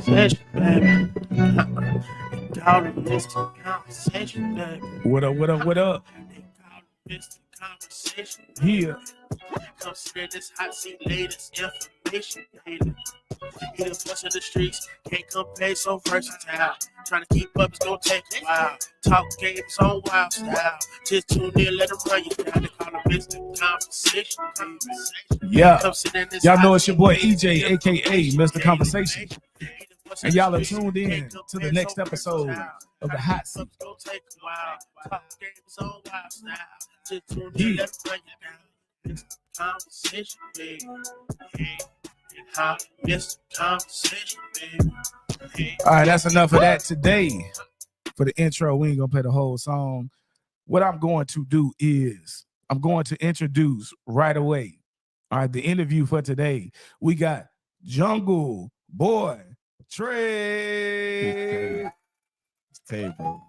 conversation, baby. They call it Mr. Conversation, baby. What up, what up, what up? They call it Mr. Conversation. Yeah. Come sit in this hot seat, latest information, baby. He the bust of the streets, can't come play so versatile. Trying to keep up, it's gonna take a while. Talk games on wild style. Just tune in, let him run you down. They call him Mr. Conversation, baby. Yeah. Come sit in this Y'all know hot it's your seat, boy latest EJ, aka information, Mr. baby. Conversation. He the bust of And the y'all are streets, tuned in can't come to the play next so episode versatile. of the Hot Seat. It's gonna take a while. Talk games on wild style. Just tune Yeah. in, let him run you down. Mr. Conversation, baby. Hey. Mr. Conversation, baby. Hey. All right, that's enough of that today. For the intro, we ain't gonna play the whole song. What I'm going to do is I'm going to introduce right away. All right, the interview for today. We got Jungle Boy Trey. It's Tay, bro.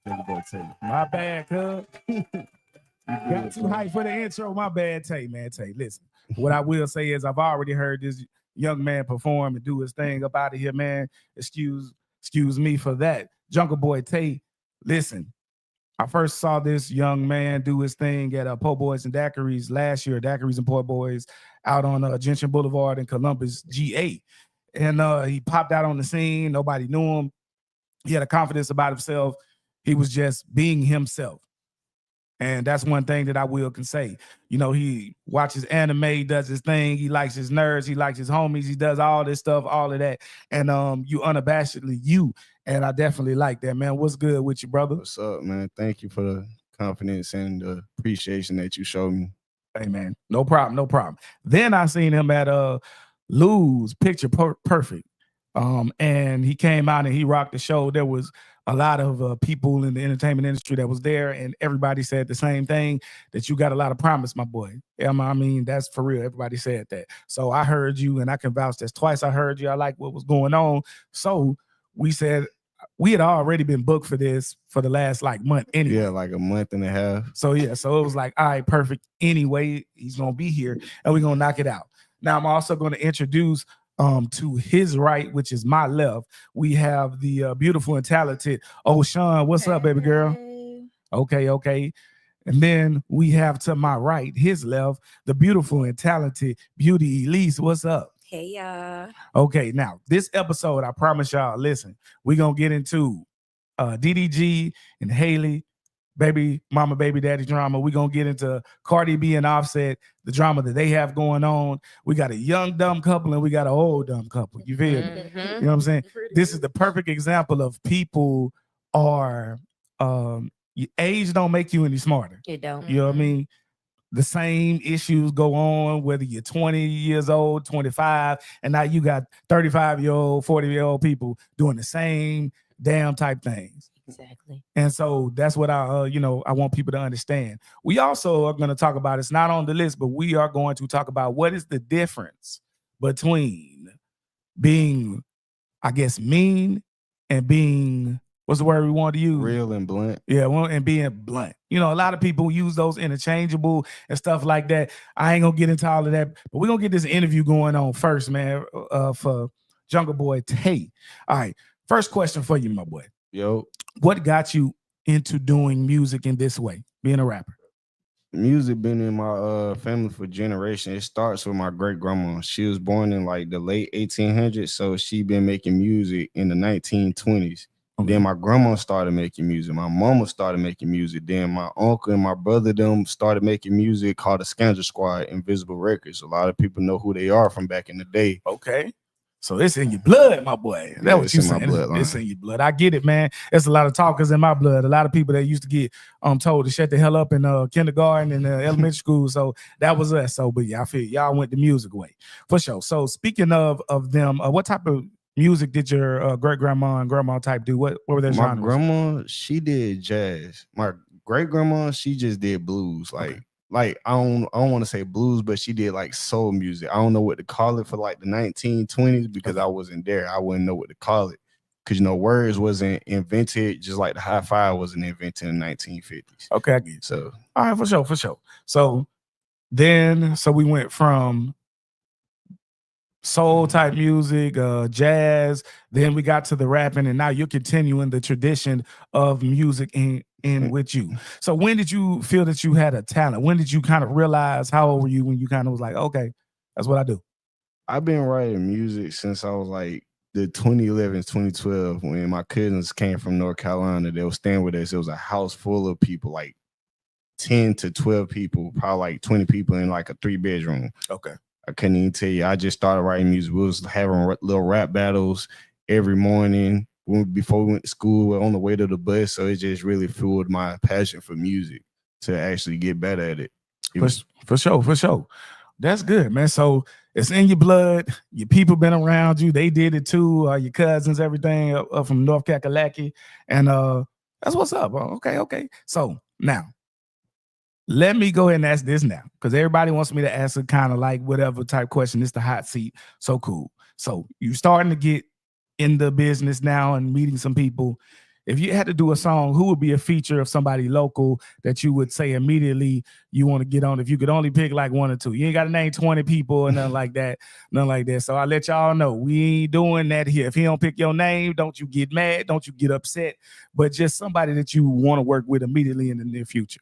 Jungleboytae. My bad, cuz. Got too hype for the intro. My bad, Tay, man. Tay, listen. What I will say is I've already heard this young man perform and do his thing up out of here, man. Excuse me for that. Jungleboytae, listen. I first saw this young man do his thing at Po' Boys and Daiquiris last year, Daiquiris and Po' Boys out on Gentian Boulevard in Columbus, GA. And he popped out on the scene. Nobody knew him. He had a confidence about himself. He was just being himself. And that's one thing that I can say. You know, he watches anime, does his thing. He likes his nerds. He likes his homies. He does all this stuff, all of that. And you unabashedly you. And I definitely like that, man. What's good with you, brother? What's up, man? Thank you for the confidence and the appreciation that you showed me. Hey, man. No problem, no problem. Then I seen him at Lou's Picture Perfect. And he came out and he rocked the show. There was a lot of people in the entertainment industry that was there, and everybody said the same thing, that you got a lot of promise, my boy. I mean, that's for real. Everybody said that. So I heard you, and I can vouch that's twice I heard you. I like what was going on. So we said we had already been booked for this for the last like month anyway. Yeah, like a month and a half. So yeah, so it was like, all right, perfect. Anyway, he's gonna be here and we're gonna knock it out. Now I'm also gonna introduce to his right, which is my left, we have the beautiful and talented Sean. What's up, baby girl? Okay. And then we have to my right, his left, the beautiful and talented Beauty Elise. What's up? Hey, y'all. Okay, now this episode, I promise y'all, listen, we're gonna get into DDG and Halle, baby mama, baby daddy drama. We're gonna get into Cardi B and Offset, the drama that they have going on. We got a young dumb couple and we got an old dumb couple. You feel me? Mm-hmm. You know what I'm saying? This is the perfect example of people are age don't make you any smarter. It don't. You know what I mean? The same issues go on whether you're 20 years old, 25, and now you got 35-year-old, 40-year-old people doing the same damn type things. Exactly. And so that's what I want people to understand. We also are going to talk about, it's not on the list, but we are going to talk about what is the difference between being, I guess, mean and being, what's the word we want to use? Real and blunt. Yeah, and being blunt. You know, a lot of people use those interchangeable and stuff like that. I ain't gonna get into all of that, but we're gonna get this interview going on first, man, for Jungleboytae. All right, first question for you, my boy. Yo. What got you into doing music in this way, being a rapper? Music been in my family for generations. It starts with my great grandma. She was born in like the late 1800s, so she been making music in the 1920s. Okay. Then my grandma started making music. My mama started making music. Then my uncle and my brother them started making music called the Scandal Squad, Invisible Records. A lot of people know who they are from back in the day. Okay. So it's in your blood, my boy. That's what you saying. It's in your blood. I get it, man. There's a lot of talkers in my blood. A lot of people that used to get told to shut the hell up in kindergarten and elementary school. So that was us. So, but yeah, I feel y'all went the music way for sure. So speaking of them, what type of music did your great grandma and grandma type do? What were their genres? My grandma, she did jazz. My great grandma, she just did blues. Like I don't want to say blues, but she did like soul music. I don't know what to call it for like the 1920s because I wasn't there. I wouldn't know what to call it because words wasn't invented, just like the high five wasn't invented in the 1950s. Okay, I get it. So all right, for sure. So we went from soul type music, jazz. Then we got to the rapping, and now you're continuing the tradition of music in with you. So when did you feel that you had a talent? When did you kind of realize? How old were you when you kind of was like, okay, that's what I do? I've been writing music since I was like the 2011, 2012, when my cousins came from North Carolina. They were staying with us. It was a house full of people, like 10 to 12 people, probably like 20 people in like a 3-bedroom. Okay. I couldn't even tell you. I just started writing music. We was having little rap battles every morning before we went to school, on the way to the bus. So it just really fueled my passion for music to actually get better at it. For sure. That's good, man. So it's in your blood. Your people been around you. They did it too. Your cousins, everything up from North Kakalaki. And that's what's up. Okay. So now, let me go ahead and ask this now, because everybody wants me to answer kind of like whatever type question. It's the hot seat. So cool. So you're starting to get in the business now and meeting some people. If you had to do a song, who would be a feature of somebody local that you would say immediately you want to get on? If you could only pick like one or two, you ain't got to name 20 people or nothing like that. Nothing like that. So I'll let y'all know we ain't doing that here. If he don't pick your name, don't you get mad. Don't you get upset. But just somebody that you want to work with immediately in the near future.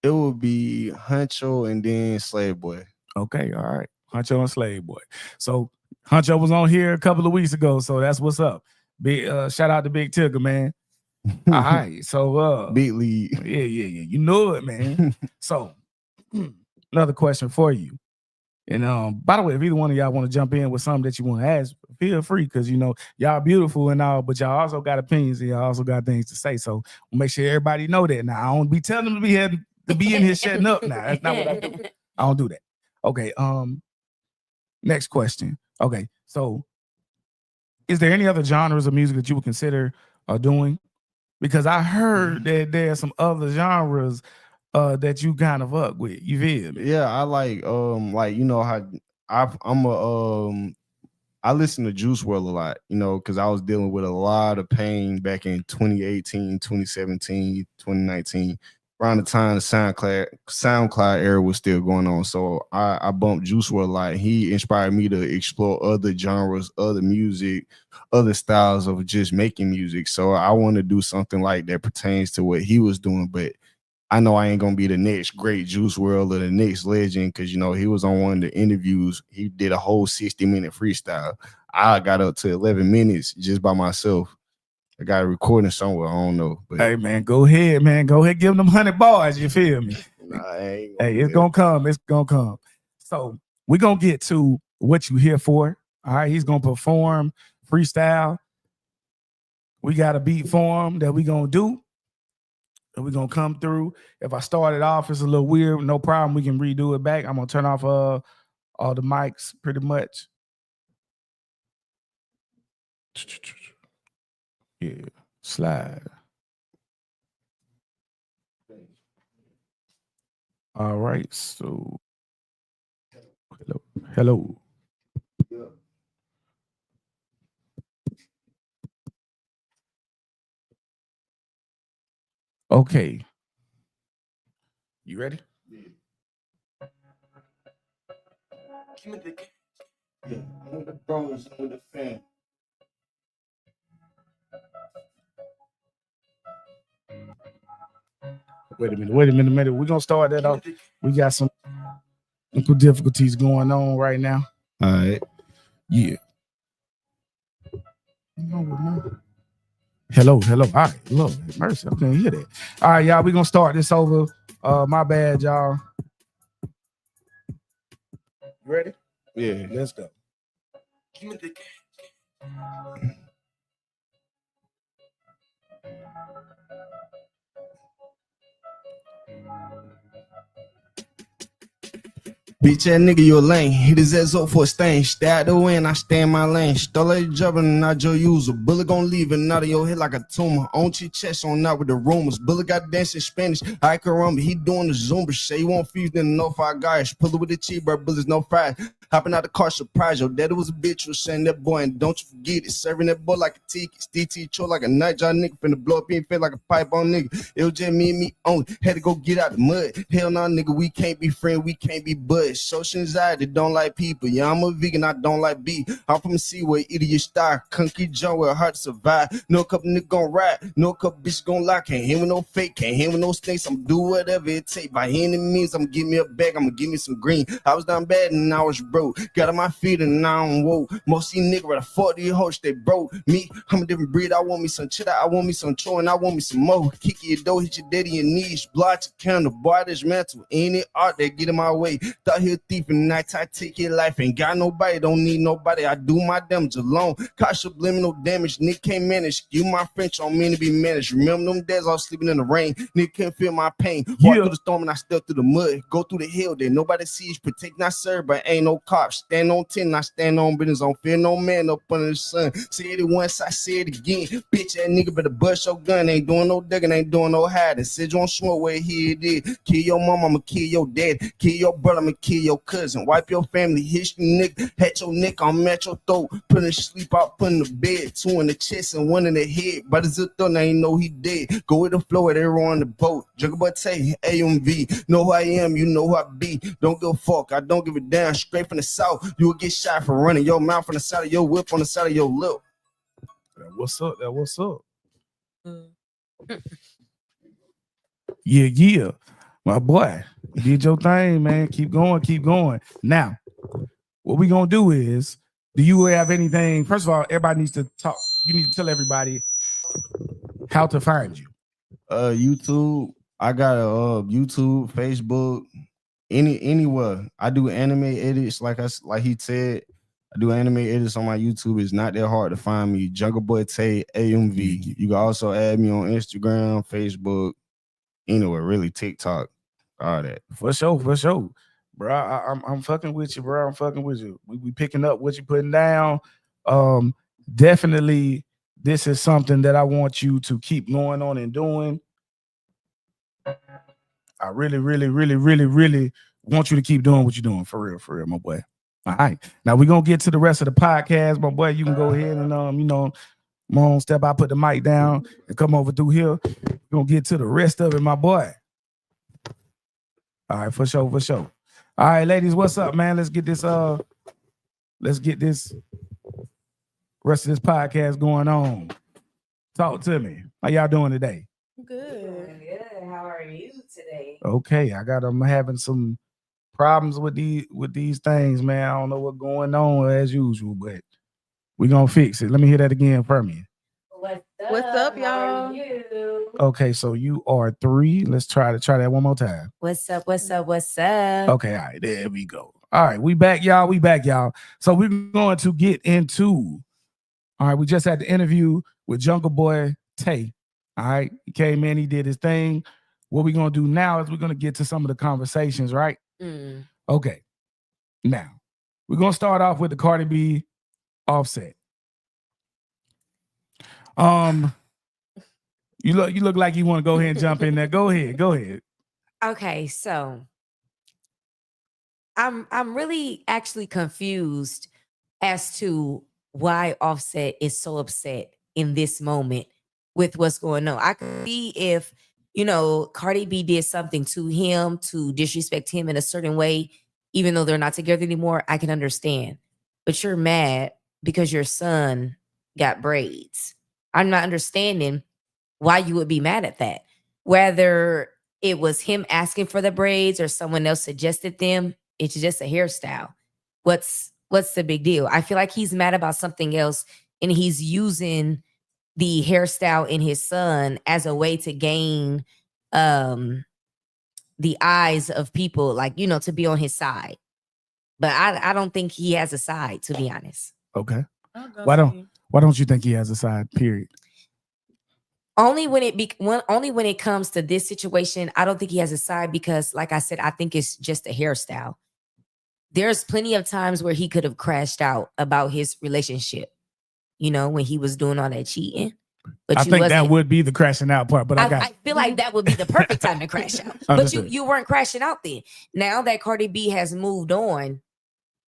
It would be Huncho and then Slave Boy. Okay, all right. Huncho and Slave Boy. So Huncho was on here a couple of weeks ago, so that's what's up. Big shout out to Big Tigger, man. All right. So Big lead. Yeah. You know it, man. So another question for you. And by the way, if either one of y'all want to jump in with something that you want to ask, feel free, because you know y'all beautiful and all, but y'all also got opinions and y'all also got things to say. So we'll make sure everybody know that. Now I don't be telling them to be in here shutting up. Now that's not what I do. I don't do that. Okay. Next question. Okay. So is there any other genres of music that you would consider doing? Because I heard that there's some other genres that you kind of up with. You feel me? Yeah, I like you know how I listen to Juice WRLD a lot, you know, because I was dealing with a lot of pain back in 2018, 2017, 2019, around the time the SoundCloud era was still going on. So I bumped Juice WRLD a lot. He inspired me to explore other genres, other music, other styles of just making music. So I want to do something like that pertains to what he was doing, but I know I ain't gonna be the next great Juice WRLD or the next legend, because you know he was on one of the interviews. He did a whole 60-minute freestyle. I got up to 11 minutes just by myself. I got a recording somewhere. I don't know. But hey man, go ahead, man. Go ahead, give them 100 bars. You feel me? Hey, it's gonna come. It's gonna come. So we're gonna get to what you here for. All right, he's gonna perform freestyle. We got a beat for him that we gonna do. And we're gonna come through. If I started off, it's a little weird. No problem. We can redo it back. I'm gonna turn off all the mics pretty much. Yeah, slide. All right, so hello. Okay. You ready? Yeah. Yeah, I'm with the bros, I'm with the fam. Wait a minute. We're gonna start that off. We got some difficulties going on right now. All right. Yeah. No. Hello. All right, look, mercy, I can't hear that. All right, y'all, we're gonna start this over. My bad, y'all. You ready? Yeah. Let's go. Bitch, that nigga, you a lame. Hit his ass up for a stain. Stay out the way and I stay in my lane. Stole a job and not your user. Bullet gon' leave it out of your head like a tumor. On your chest on out with the rumors. Bullet got dancing Spanish. I can remember he doing the Zumba. Say you want fuse, then no fire guys. Pull it with the cheeseburger, bullets, no fries. Hopping out the car, surprise. Your daddy was a bitch, was saying that boy, and don't you forget it. Serving that boy like a tiki. DT cho like a nightjar nigga. Finna blow up, ain't feel like a pipe on nigga. It was just me and me only. Had to go get out the mud. Hell nah, nigga, we can't be friends, we can't be buds. stress, social anxiety, don't like people. Yeah, I'm a vegan, I don't like beef. I'm from C where idiot star, country John with hard to survive. No couple nigga gon' ride, no couple bitch gon' lie. Can't hear with no fake, can't hear with no snakes. I'm do whatever it take. By any means, I'm give me a bag, I'm gonna give me some green. I was down bad and I was broke. Got on my feet and now I'm woke. Most of these niggas rather fuck these hoes, they broke. Me, I'm a different breed. I want me some cheddar, I want me some chore, and I want me some more. Kick your door, hit your daddy in your knees, blot your candle, boy, this mantle. Any art that get in my way. Thought he a thief in the night, I take your life. Ain't got nobody, don't need nobody. I do my damage alone. Caught subliminal damage, Nick can't manage. You my French on me to be managed. Remember them days I was sleeping in the rain. Nick can't feel my pain. Walk through the storm and I step through the mud. Go through the hill, there nobody sees. Protect, not serve, but ain't no cops. Stand on 10, I stand on business. Don't fear no man up under the sun. Say it once, I say it again. Bitch, that nigga better bust your gun. Ain't doing no digging, ain't doing no hiding. Said you on smoke where he did. Kill your mom, I'ma kill your dad. Kill your brother, I'ma kill your cousin. Wipe your family history, nigga. Hat your neck, I'm at your throat. Put in sleep out, put in the bed. 2 in the chest and 1 in the head. But it's a thought, I ain't know he dead. Go with the flow, they on the boat. Jungleboytae, AMV. Know who I am, you know who I be. Don't give a fuck, I don't give a damn. Straight from the south, you will get shot for running your mouth on the side of your whip, on the side of your lip. What's up? That what's up? Yeah. My boy, you did your thing, man. Keep going, keep going. Now, what we gonna do is, do you have anything? First of all, everybody needs to talk. You need to tell everybody how to find you. YouTube. I got a YouTube, Facebook, anywhere. I do anime edits, like he said. I do anime edits on my YouTube. It's not that hard to find me. Jungleboytae AMV. You can also add me on Instagram, Facebook, anywhere, really, TikTok, all that. For sure. Bro, I'm fucking with you, bro. I'm fucking with you. We picking up what you're putting down. Definitely, this is something that I want you to keep going on and doing. I really want you to keep doing what you're doing, for real, my boy. All right. Now we're gonna get to the rest of the podcast, my boy. You can go ahead and come on, step out, put the mic down, and come over through here. We're gonna get to the rest of it, my boy. All right, for sure. All right, ladies, what's up, man? Let's get this rest of this podcast going on. Talk to me. How y'all doing today? Good. How are you today? Okay, I'm having some problems with these things, man. I don't know what's going on as usual, but we're gonna fix it. Let me hear that again from you. What's up, y'all? Okay, so you are 3. Let's try that one more time. What's up? Okay, all right, there we go. All right, we back, y'all. So we're going to get into. All right, we just had the interview with Jungleboytae. All right, he came in, he did his thing. What we're gonna do now is we're gonna get to some of the conversations, right? Okay. Now we're gonna start off with the Cardi B Offset. You look like you want to go ahead and jump in there. Go ahead. Okay, so I'm really actually confused as to why Offset is so upset in this moment with what's going on. I could see if Cardi B did something to him to disrespect him in a certain way, even though they're not together anymore, I can understand. But you're mad because your son got braids. I'm not understanding why you would be mad at that. Whether it was him asking for the braids or someone else suggested them, it's just a hairstyle. What's the big deal? I feel like he's mad about something else, and he's using the hairstyle in his son as a way to gain the eyes of people, to be on his side. But I don't think he has a side, to be honest. Okay. Why don't you think he has a side, period? Only when it comes to this situation, I don't think he has a side because, like I said, I think it's just a hairstyle. There's plenty of times where he could have crashed out about his relationship, when he was doing all that cheating. But I think that would be the crashing out part. But I feel like that would be the perfect time to crash out. But you weren't crashing out then. Now that Cardi B has moved on,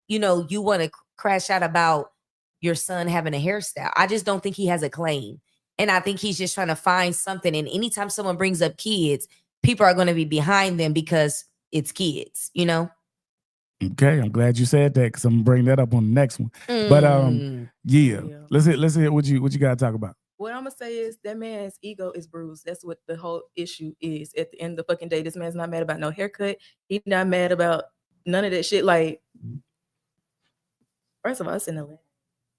you want to crash out about your son having a hairstyle. I just don't think he has a claim. And I think he's just trying to find something. And anytime someone brings up kids, people are going to be behind them because it's kids, Okay, I'm glad you said that because I'm gonna bring that up on the next one. But yeah, Yeah. let's hear what you got to talk about. What I'm gonna say is that man's ego is bruised. That's what the whole issue is. At the end of the fucking day, this man's not mad about no haircut. He's not mad about none of that shit. Like, first of all, it's in Atlanta.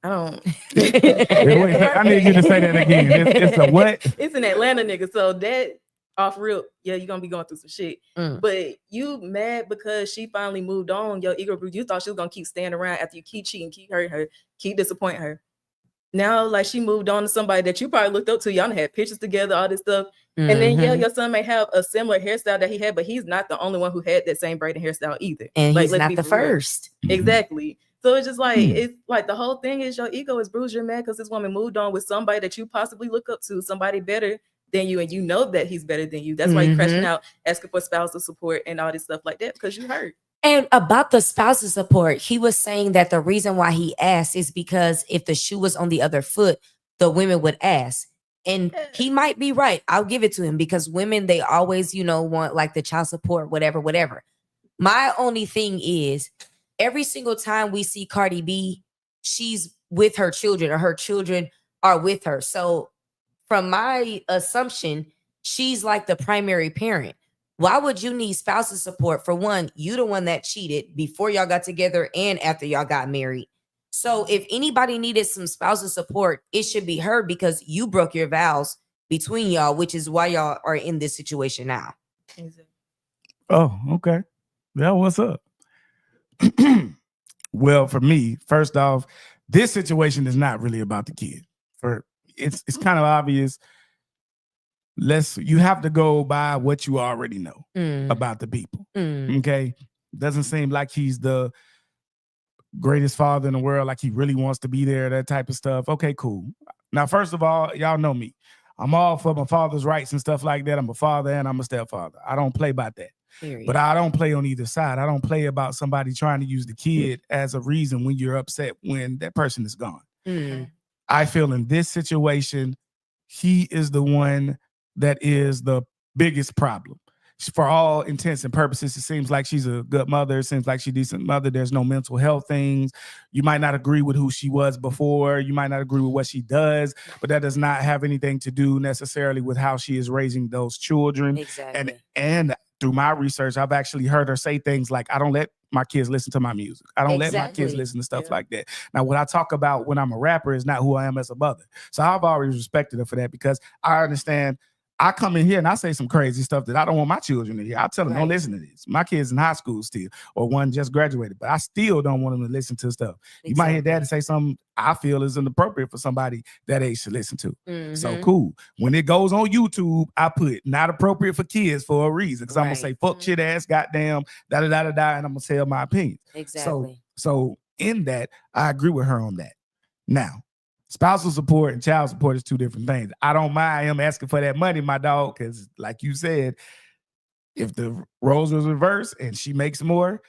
I don't. Wait, I need you to say that again. It's a what? It's an Atlanta nigga. So that off real, yeah, you're gonna be going through some shit. But you mad because she finally moved on. Your ego bruised. You thought she was gonna keep staying around after you keep cheating, keep hurting her, keep disappointing her. Now, like, she moved on to somebody that you probably looked up to. Y'all had pictures together, all this stuff. And then, yeah, your son may have a similar hairstyle that he had, but he's not the only one who had that same braided hairstyle either. And like, he's not the first. Exactly. So it's just like, it's like the whole thing is your ego is bruised. You're mad because this woman moved on with somebody that you possibly look up to, somebody better than you, and you know that he's better than you. That's why you're crashing out, asking for spousal support and all this stuff like that, because you hurt. And about the spousal support, he was saying that the reason why he asked is because if the shoe was on the other foot, the women would ask. And he might be right. I'll give it to him because women, they always, want like the child support, whatever. My only thing is every single time we see Cardi B, she's with her children or her children are with her. So from my assumption, she's like the primary parent. Why would you need spousal support? For one, you the one that cheated before y'all got together and after y'all got married. So if anybody needed some spousal support, it should be her because you broke your vows between y'all, which is why y'all are in this situation now. Oh, okay. Yeah, what's up? Well, for me, first off, this situation is not really about the kid. It's kind of obvious. You have to go by what you already know about the people. Okay. Doesn't seem like he's the greatest father in the world, like he really wants to be there, that type of stuff. Okay, cool. Now, first of all, y'all know me. I'm all for my father's rights and stuff like that. I'm a father and I'm a stepfather. I don't play about that. Period. But I don't play on either side. I don't play about somebody trying to use the kid as a reason when you're upset when that person is gone. I feel in this situation, he is the one that is the biggest problem. For all intents and purposes, it seems like she's a good mother. It seems like she's a decent mother. There's no mental health things. You might not agree with who she was before. You might not agree with what she does, but that does not have anything to do necessarily with how she is raising those children. Exactly. And through my research, I've actually heard her say things like, I don't let my kids listen to my music. I don't let my kids listen to stuff like that. Now, what I talk about when I'm a rapper is not who I am as a mother. So I've always respected her for that because I understand I come in here and I say some crazy stuff that I don't want my children to hear. I tell them, don't listen to this. My kid's in high school still, or one just graduated, but I still don't want them to listen to stuff. You might hear daddy say something I feel is inappropriate for somebody that age to listen to. So cool. When it goes on YouTube, I put not appropriate for kids for a reason. Because I'm going to say fuck shit ass, goddamn, da-da-da-da-da, and I'm going to tell my opinion. Exactly. So in that, I agree with her on that. Now, spousal support and child support is two different things. I don't mind him asking for that money, my dog, because like you said, if the roles was reversed and she makes more,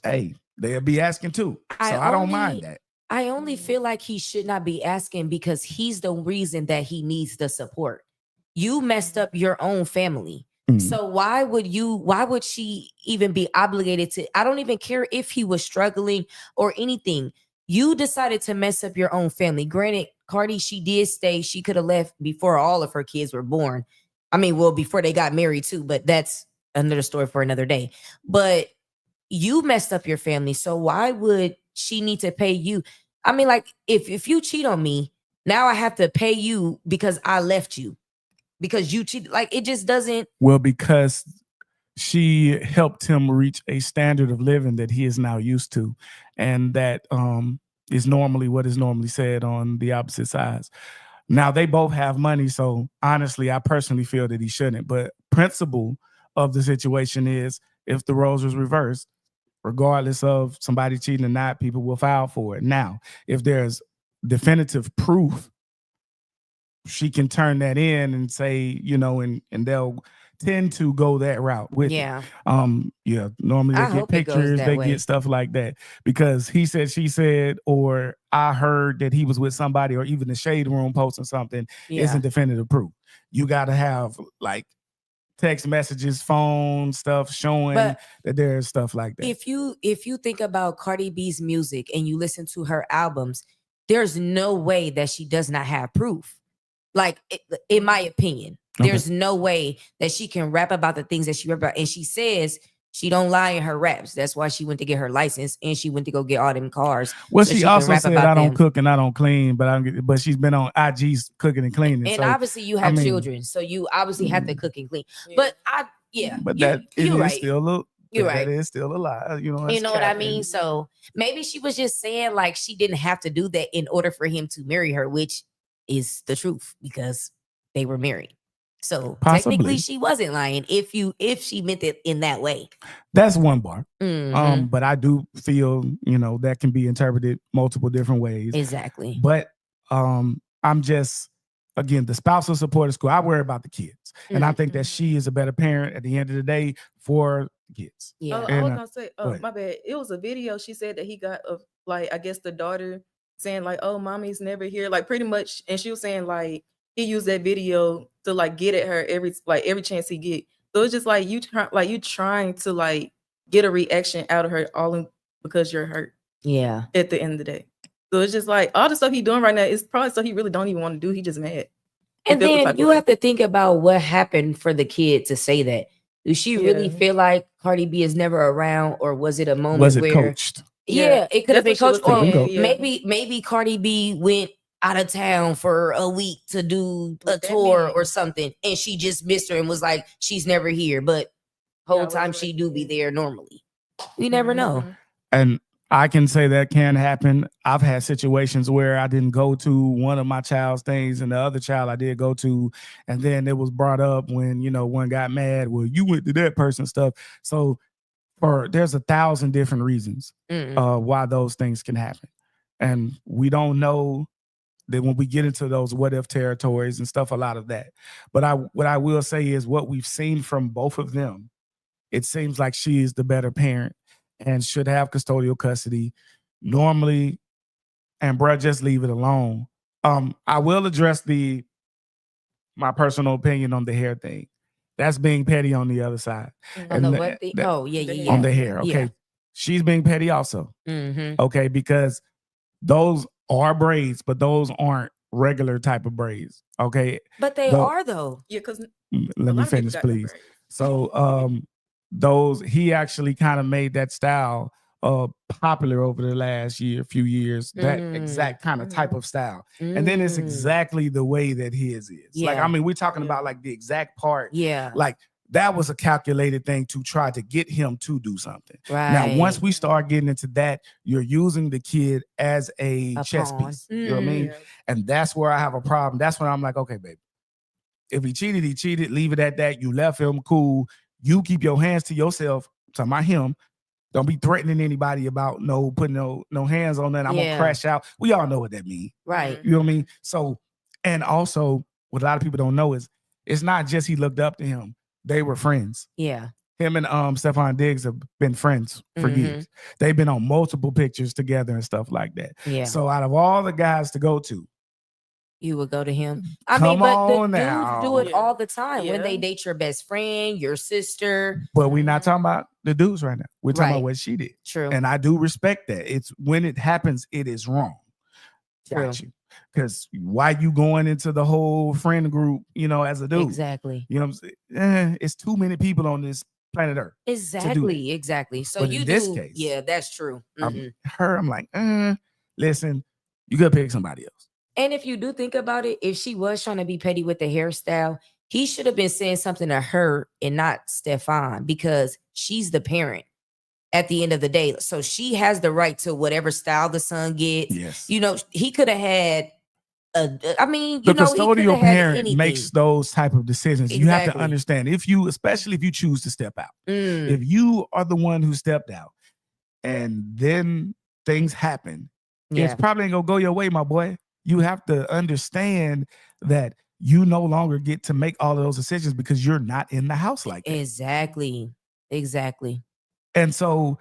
hey, they'll be asking too. So I don't mind that. I only feel like he should not be asking because he's the reason that he needs the support. You messed up your own family. So why would she even be obligated to? I don't even care if he was struggling or anything. You decided to mess up your own family. Granted, Cardi, she did stay. She could have left before all of her kids were born. I mean, well, before they got married too, but that's another story for another day. But you messed up your family. So why would she need to pay you? I mean, like, if you cheat on me, now I have to pay you because I left you. Because you cheated. Like, it just doesn't. Well, because she helped him reach a standard of living that he is now used to. And that is normally what is normally said on the opposite sides. Now, they both have money. So honestly, I personally feel that he shouldn't. But principle of the situation is if the roles was reversed, regardless of somebody cheating or not, people will file for it. Now, if there's definitive proof, she can turn that in and say, and they'll tend to go that route with it. Normally they get pictures, they get stuff like that because he said, she said, or I heard that he was with somebody, or even the shade room posting something isn't definitive proof. You got to have like text messages, phone stuff showing But that there's stuff like that. if you think about Cardi B's music and you listen to her albums, there's no way that she does not have proof. Like, in my opinion, there's no way that she can rap about the things that she rap about. And she says she don't lie in her raps. That's why she went to get her license and she went to go get all them cars. Well, so she can also rap said, about I don't them. cook and I don't clean, but she's been on IG's cooking and cleaning. And so, obviously you have I mean, children, so you obviously have to cook and clean. But but that is you're right. still You're right. That is still a lie. You know, You know what I cat. mean? So maybe she was just saying like she didn't have to do that in order for him to marry her, which is the truth because they were married. So Possibly. technically she wasn't lying if she meant it in that way. That's one bar. Mhm. But I do feel, that can be interpreted multiple different ways. Exactly. But I'm just, again, the spousal support is cool. I worry about the kids. And I think that she is a better parent at the end of the day for kids. Yeah. I was gonna say, go ahead. my bad. It was a video she said that he got of, like, I guess the daughter saying like, "Oh, mommy's never here," like pretty much, and she was saying like he used that video to like get at her every chance he get. So it's just like you trying to like get a reaction out of her because you're hurt. Yeah. At the end of the day. So it's just like all the stuff he's doing right now is probably stuff he really don't even want to do. He just mad. And then you have to think about what happened for the kid to say that. Do she really feel like Cardi B is never around, or was it a moment Was it where coached? Yeah, it could have been That's coached. what she Or was saying, maybe Cardi B went out of town for a week to do a What that tour mean? or something, and she just missed her and was like, she's never here, but whole Yeah, time right, she right. do be there normally. We never know. Mhm. And I can say that can happen. I've had situations where I didn't go to one of my child's things and the other child I did go to. And then it was brought up when, one got mad. Well, you went to that person's stuff. So there's 1,000 different reasons why those things can happen. And we don't know that when we get into those what if territories and stuff, a lot of that. But what I will say is what we've seen from both of them, it seems like she is the better parent and should have custodial custody normally. And bruh, just leave it alone. I will address my personal opinion on the hair thing. That's being petty on the other side. On the And what thing? on the hair. Okay. Yeah. She's being petty also. Mm-hmm. Okay. Because those are braids, but those aren't regular type of braids. Okay. But they are though. Yeah, because Let me finish, please. So he actually kind of made that style popular over the last few years, that exact kind of type of style. And then it's exactly the way that his is. Yeah. Like, I mean, we're talking about like the exact part. Yeah. Like that was a calculated thing to try to get him to do something. Right. Now, once we start getting into that, you're using the kid as a chess pawn. piece. You know what I mean? Yeah. And that's where I have a problem. That's when I'm like, okay, baby, if he cheated, he cheated. Leave it at that. You left him, cool. You keep your hands to yourself. Talking about him. Don't be threatening anybody about putting no hands on that. I'm gonna crash out. We all know what that means. Right. You know what I mean? So, and also what a lot of people don't know is it's not just he looked up to him. They were friends. Yeah. Him and Stephon Diggs have been friends for years. They've been on multiple pictures together and stuff like that. Yeah. So out of all the guys to go to, you would go to him. I Come mean, but the on dudes now. do it Yeah. all the time when they Yeah. date your best friend, your sister. but we're not talking about the dudes right now. We're talking Right. about what she did. True. And I do respect that. It's when it happens, it is wrong. True. Got you. Because why you going into the whole friend group, as a dude? Exactly. You know what I'm saying? It's too many people on this planet Earth. Exactly. Exactly. So But you in this do. case, Yeah, that's true. Mhm. I'm like, listen, you gotta pick somebody else. And if you do think about it, if she was trying to be petty with the hairstyle, he should have been saying something to her and not Stefan, because she's the parent at the end of the day. So she has the right to whatever style the son gets. Yes. He could have had the The custodial parent makes those type of decisions. You have to Exactly. understand, especially if you choose to step out. Mm, If you are the one who stepped out and then things happen, yeah. it's probably ain't gonna go your way, my boy. You have to understand that you no longer get to make all of those decisions because you're not in the house like that. Exactly. Exactly. And so,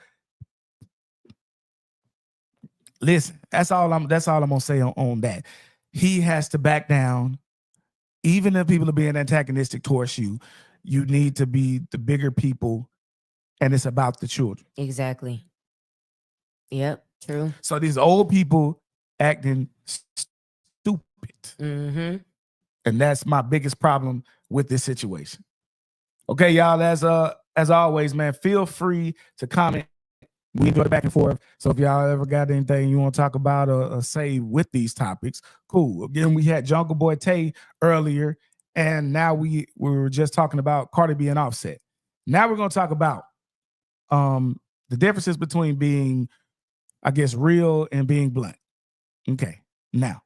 listen, that's all I'm gonna say on that. He has to back down, even if people are being antagonistic towards you. you need to be the bigger people, and it's about the children. Exactly. Yep. True. So these old people acting stupid. Mm-hmm. And that's my biggest problem with this situation. Okay, y'all, as always, man, feel free to comment. We enjoy the back and forth. So if y'all ever got anything you want to talk about or say with these topics, cool. Again, we had Jungleboytae earlier, and now we were just talking about Cardi B and Offset. Now we're going to talk about the differences between being, I guess, real and being blunt. Okay, now,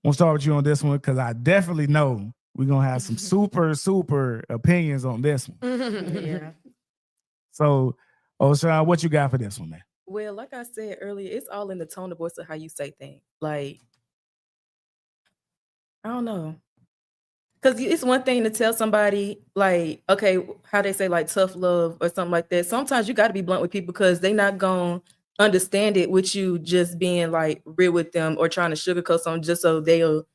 we'll start with you on this one because I definitely know we're gonna have some super opinions on this one. Yeah. So, Sean, what you got for this one, man? Well, like I said earlier, it's all in the tone of voice of how you say things. Like, I don't know. Because it's one thing to tell somebody, like, okay, how they say, like, tough love or something like that. Sometimes you got to be blunt with people because they're not going to understand it with you just being, like, real with them or trying to sugarcoat something just so they'll,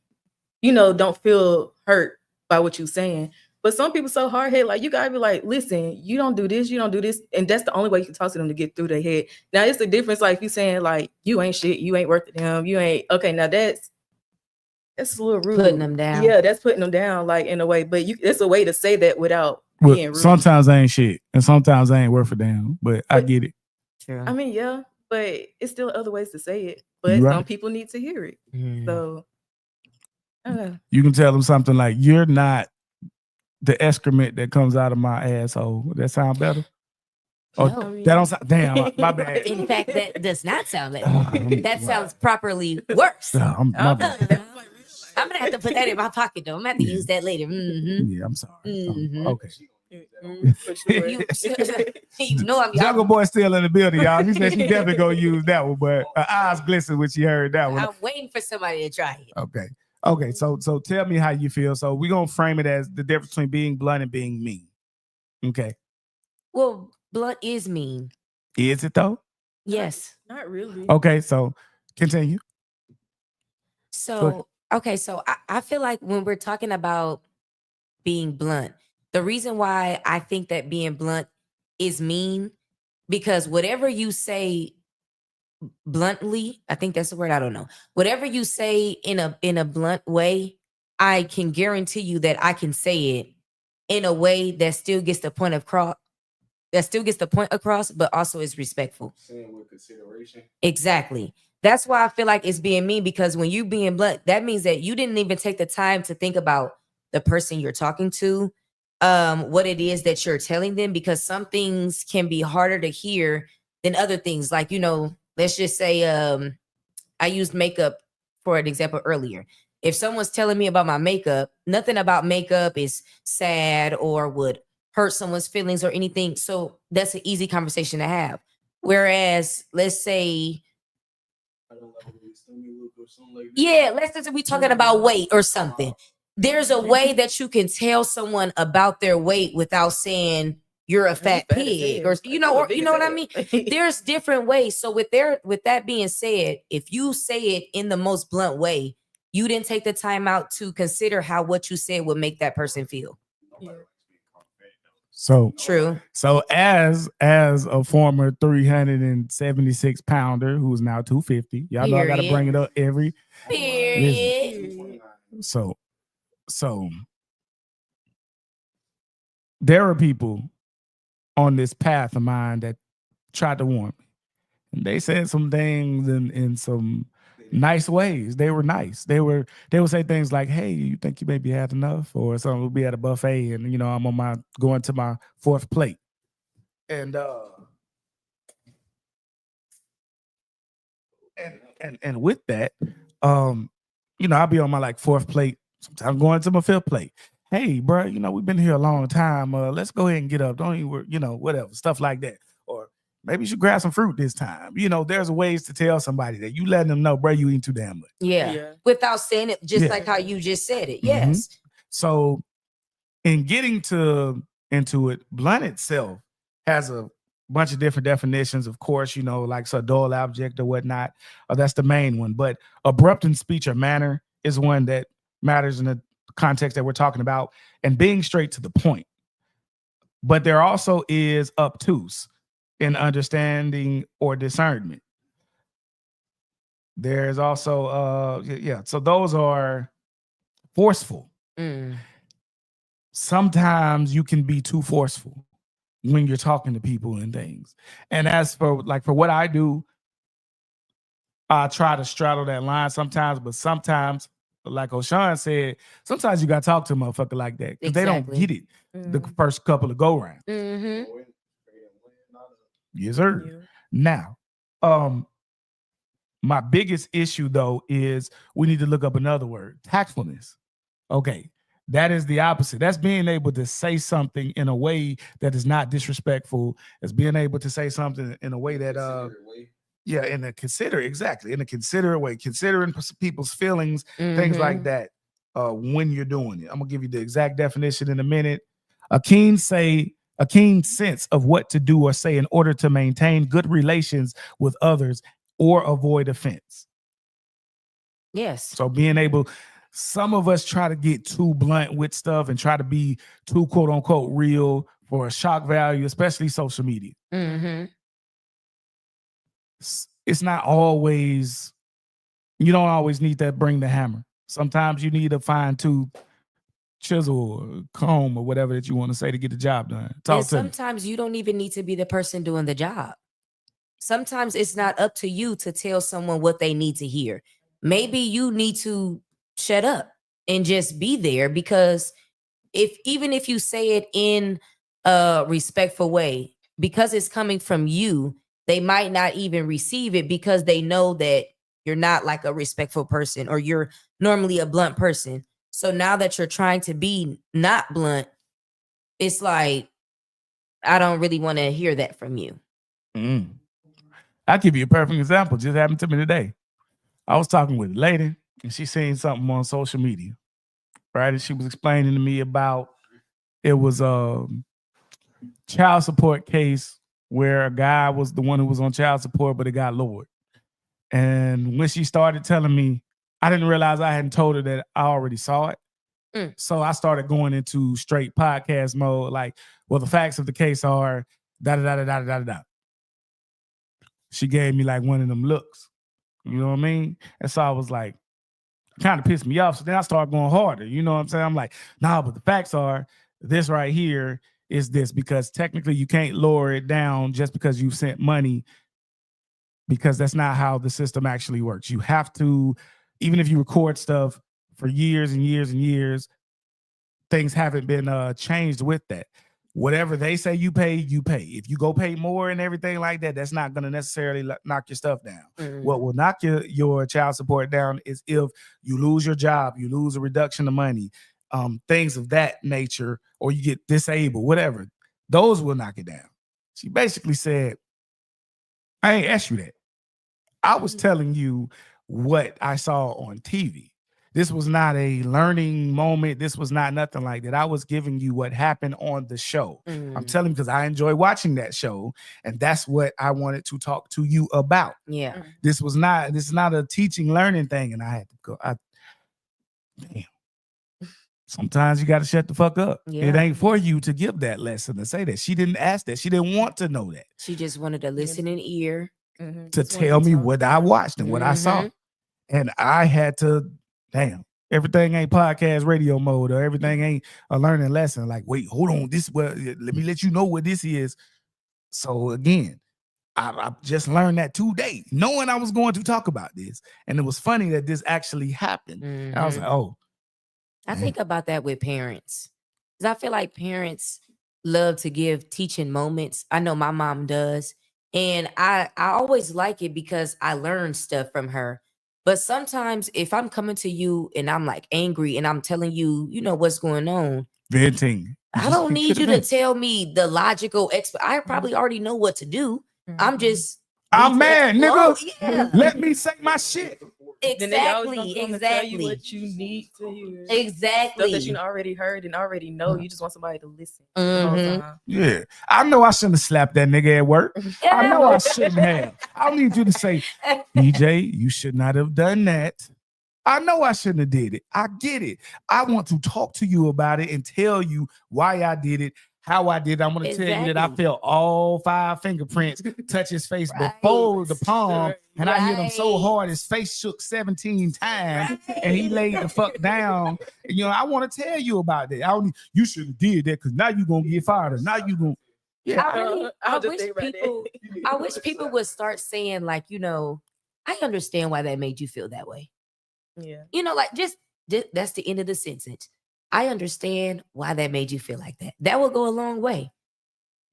don't feel hurt by what you're saying. But some people so hard-headed, like, you got to be like, listen, you don't do this, you don't do this. And that's the only way you can talk to them to get through their head. Now, it's the difference, like, if you saying, like, you ain't shit, you ain't worth it, them, you ain't, okay, now that's a little rude. Putting them down. Yeah, that's putting them down, like, in a way. But it's a way to say that without being rude. Sometimes I ain't shit, and sometimes I ain't worth a damn. But I get it. True. I mean, yeah, but it's still other ways to say it. But Right. some people need to hear it. So, I don't know. You can tell them something like, "You're not the excrement that comes out of my asshole." Would that sound better? Oh, No. that don't sound. Damn, my bad. In fact, that does not sound like that. Wow. Sounds properly worse. My bad. I'm gonna have to put that in my pocket though. I'm gonna have to use that later. Mm-hmm. Yeah, I'm sorry. Mhm. Okay. For sure. You know I'm Jungle Boy still in the building, y'all. She said she definitely gonna use that one, but her eyes glistened when she heard that one. I'm waiting for somebody to try it. Okay. So tell me how you feel. So we're gonna frame it as the difference between being blunt and being mean. Okay. Well, blunt is mean. Is it though? Yes. Not really. Okay, so continue. So okay, so I feel like when we're talking about being blunt, the reason why I think that being blunt is mean, because whatever you say bluntly, I think that's the word, I don't know. Whatever you say in a blunt way, I can guarantee you that I can say it in a way that still gets the point across, but also is respectful. Saying with consideration. Exactly. That's why I feel like it's being mean, because when you being blunt, that means that you didn't even take the time to think about the person you're talking to, what it is that you're telling them, because some things can be harder to hear than other things. Like, let's just say I used makeup for an example earlier. If someone's telling me about my makeup, nothing about makeup is sad or would hurt someone's feelings or anything. So that's an easy conversation to have. Whereas, let's say, let's say we're talking about weight or something. There's a way that you can tell someone about their weight without saying you're a fat pig, or you know what I mean? There's different ways. So with that being said, if you say it in the most blunt way, you didn't take the time out to consider how what you said would make that person feel. Yeah. So True. So as a former 376 pounder who's now 250, y'all know I gotta bring it up every period. So there are people on this path of mine that tried to warn me. And they said some things in some nice ways. They were nice. They would say things like, "Hey, you think you maybe had enough?" Or something. We'll be at a buffet and I'm going to my fourth plate. And and with that, I'll be on my like fourth plate, sometimes going to my fifth plate. "Hey, bro, we've been here a long time. Let's go ahead and get up. Don't even, whatever, stuff like that. Or maybe you should grab some fruit this time." There's ways to tell somebody that you letting them know, bro, you eat too damn much. Yeah. Without saying it just like how you just said it. Yes. So in getting into it, blunt itself has a bunch of different definitions, of course, like a dull object or whatnot. That's the main one. But abrupt in speech or manner is one that matters in a context that we're talking about and being straight to the point. But there also is obtuse in understanding or discernment. There's also so those are forceful. Sometimes you can be too forceful when you're talking to people and things. And as for what I do, I try to straddle that line sometimes, but sometimes, like O'Shawn said, sometimes you gotta talk to a motherfucker like that because they don't get it the first couple of go rounds. Yes, sir. Yeah. Now, my biggest issue though is we need to look up another word: tactfulness. Okay, that is the opposite. That's being able to say something in a way that is not disrespectful. It's being able to say something in a way that in a considerate way, considering people's feelings, things like that. When you're doing it, I'm gonna give you the exact definition in a minute. A keen sense of what to do or say in order to maintain good relations with others or avoid offense. Yes. So being able, some of us try to get too blunt with stuff and try to be too quote unquote real for a shock value, especially social media. It's not always, you don't always need to bring the hammer. Sometimes you need to fine tooth, chisel, or comb, or whatever that you want to say to get the job done. And sometimes you don't even need to be the person doing the job. Sometimes it's not up to you to tell someone what they need to hear. Maybe you need to shut up and just be there, because even if you say it in a respectful way, because it's coming from you, they might not even receive it because they know that you're not like a respectful person, or you're normally a blunt person. So now that you're trying to be not blunt, it's like, I don't really want to hear that from you. I'll give you a perfect example. Just happened to me today. I was talking with a lady and she seen something on social media, right? And she was explaining to me about, it was a child support case where a guy was the one who was on child support, but it got lowered. And when she started telling me, I didn't realize I hadn't told her that I already saw it. So I started going into straight podcast mode, like, well, the facts of the case are da-da-da-da-da-da-da. She gave me like one of them looks. You know what I mean? And so I was like, kind of pissed me off. So then I started going harder. You know what I'm saying? I'm like, nah, but the facts are this right here is this, because technically you can't lower it down just because you've sent money, because that's not how the system actually works. You have to, even if you record stuff for years and years and years, things haven't been changed with that. Whatever they say you pay, you pay. If you go pay more and everything like that, that's not going to necessarily knock your stuff down. What will knock your child support down is if you lose your job, you lose a reduction of money, things of that nature, or you get disabled, whatever. Those will knock it down. She basically said, I ain't asked you that. I was telling you what I saw on TV. This was not a learning moment. This was not nothing like that. I was giving you what happened on the show. I'm telling you because I enjoy watching that show, and that's what I wanted to talk to you about. Yeah. This is not a teaching, learning thing, and I had to go. Damn. Sometimes you got to shut the fuck up. Yeah. It ain't for you to give that lesson and say that. She didn't ask that. She didn't want to know that. She just wanted to listen in ear to tell me what I watched and what I saw. And I had to, damn, everything ain't podcast radio mode, or everything ain't a learning lesson. Like, wait, hold on. Let me let you know what this is. So again, I just learned that today, knowing I was going to talk about this. And it was funny that this actually happened. And I was like, oh. I think about that with parents, because I feel like parents love to give teaching moments. I know my mom does. And I always like it because I learn stuff from her. But sometimes if I'm coming to you and I'm like angry and I'm telling you, you know, what's going on. Venting. I don't need you to tell me the logical I probably already know what to do. I'm mad, nigga. Yeah. Let me say my shit. Exactly. Tell you what you need to hear. Exactly. Stuff that you already heard and already know. You just want somebody to listen. The whole time. Yeah. I know I shouldn't have slapped that nigga at work. I know I shouldn't have. I need you to say, DJ, you should not have done that. I know I shouldn't have did it. I get it. I want to talk to you about it and tell you why I did it, how I did it. I'm going to tell you that I Exactly. felt all 5 fingerprints touch his face Right. before the palm, and I hit him so Right. hard his face shook 17 times, and he laid the fuck down. You know, I want to tell you about that. You should have did that because now you're going to get fired. Or now you're going to. Yeah. I wish people would start saying, like, you know, I understand why that made you feel that way. Yeah. You know, like just that's the end of the sentence. I understand why that made you feel like that. That will go a long way.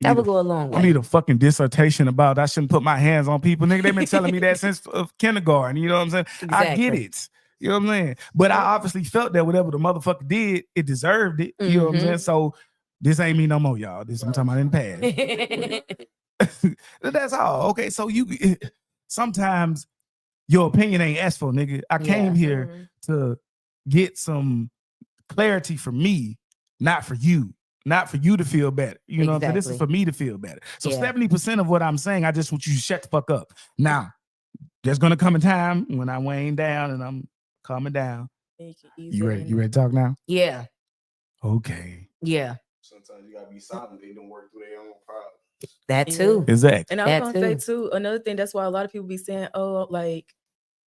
That will go a long way. I need a fucking dissertation about I shouldn't put my hands on people. Nigga, they've been telling me that since kindergarten. You know what I'm saying? Exactly. I get it. You know what I'm saying? But I obviously felt that whatever the motherfucker did, it deserved it. You know what I'm saying? So this ain't me no more, y'all. This I'm talking about in the past. That's all. Okay, so sometimes your opinion ain't asked for, nigga. I came here to get some clarity for me, not for you. Not for you to feel better. You know what I'm saying? This is for me to feel better. So 70% of what I'm saying, I just want you to shut the fuck up. Now, there's gonna come a time when I wane down and I'm calming down. You ready? You ready to talk now? Yeah. Okay. Yeah. Sometimes you gotta be silent. They don't work through their own problems. That too. Exactly. And I was gonna say too, another thing, that's why a lot of people be saying, oh, like,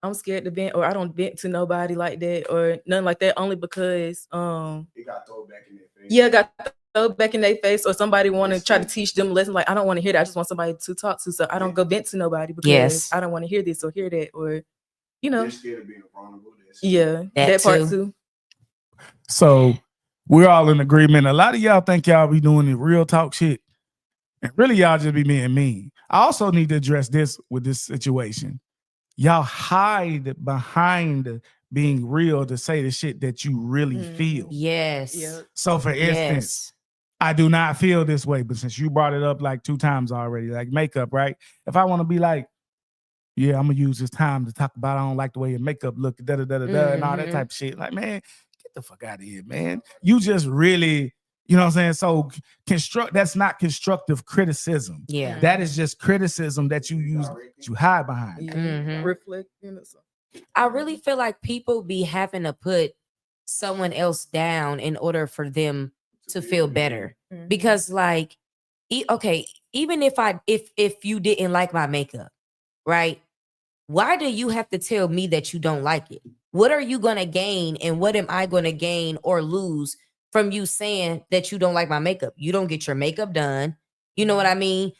I'm scared to vent, or I don't vent to nobody like that, or nothing like that, only because it got thrown back in their face. Yeah, got thrown back in their face, or somebody want to try to teach them a lesson. Like, I don't want to hear that. I just want somebody to talk to. So I don't go vent to nobody because I don't want to hear this or hear that, or you know. They're scared of being vulnerable. Yeah, that part too. So we're all in agreement. A lot of y'all think y'all be doing the real talk shit. And really, y'all just be being mean. I also need to address this with this situation. Y'all hide behind being real to say the shit that you really feel. Yes. Yeah. So for instance, I do not feel this way, but since you brought it up like 2 times already, like makeup, right? If I want to be like, yeah, I'm gonna use this time to talk about I don't like the way your makeup look, and all that type of shit. Like, man, get the fuck out of here, man. You just really, you know what I'm saying? So that's not constructive criticism. Yeah. That is just criticism that you use, that you hide behind. Yeah. Reflect. I really feel like people be having to put someone else down in order for them to feel better. Because like, okay, even if you didn't like my makeup, right? Why do you have to tell me that you don't like it? What are you going to gain, and what am I going to gain or lose from you saying that you don't like my makeup? You don't get your makeup done. You know what I mean?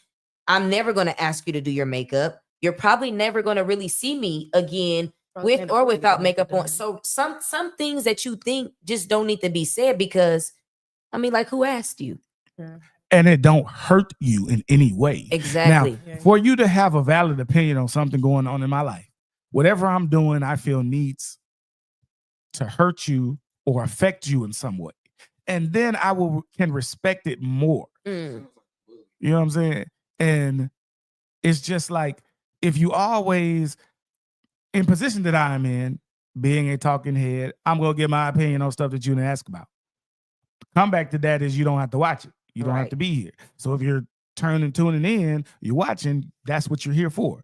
I'm never going to ask you to do your makeup. You're probably never going to really see me again with or without makeup on. So some things that you think just don't need to be said because, I mean, like, who asked you? And it don't hurt you in any way. Exactly. Now, for you to have a valid opinion on something going on in my life, whatever I'm doing, I feel needs to hurt you or affect you in some way. And then I can respect it more. You know what I'm saying? And it's just like, if you always, in position that I'm in, being a talking head, I'm going to give my opinion on stuff that you didn't ask about. Come back to that is you don't have to watch it. You don't have to be here. So if you're tuning in, you're watching, that's what you're here for.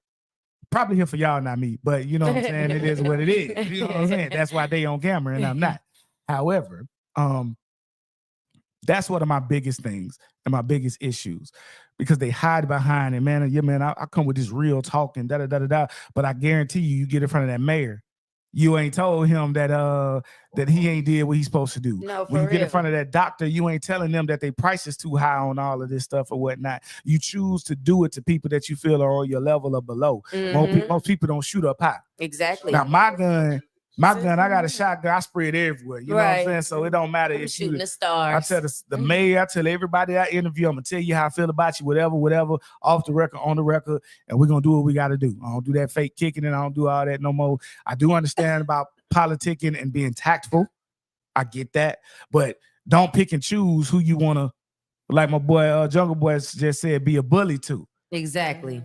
Probably here for y'all, not me. But you know what I'm saying? It is what it is. You know what I'm saying? That's why they on camera and I'm not. However, that's one of my biggest things and my biggest issues, because they hide behind it. Man, I come with this real talking, but I guarantee you get in front of that mayor. You ain't told him that he ain't did what he's supposed to do. No, when you get in front of that doctor, you ain't telling them that their price is too high on all of this stuff or whatnot. You choose to do it to people that you feel are on your level or below. Most people don't shoot up high. Exactly. Now my gun, I got a shotgun. I spray it everywhere. You know what I'm saying? So it don't matter if shooting you the stars. I tell the mayor, I tell everybody I interview, I'm gonna tell you how I feel about you, whatever, off the record, on the record, and we're gonna do what we gotta do. I don't do that fake kicking and I don't do all that no more. I do understand about politicking and being tactful. I get that, but don't pick and choose who you wanna, like my boy Jungle Boy just said, be a bully to. Exactly.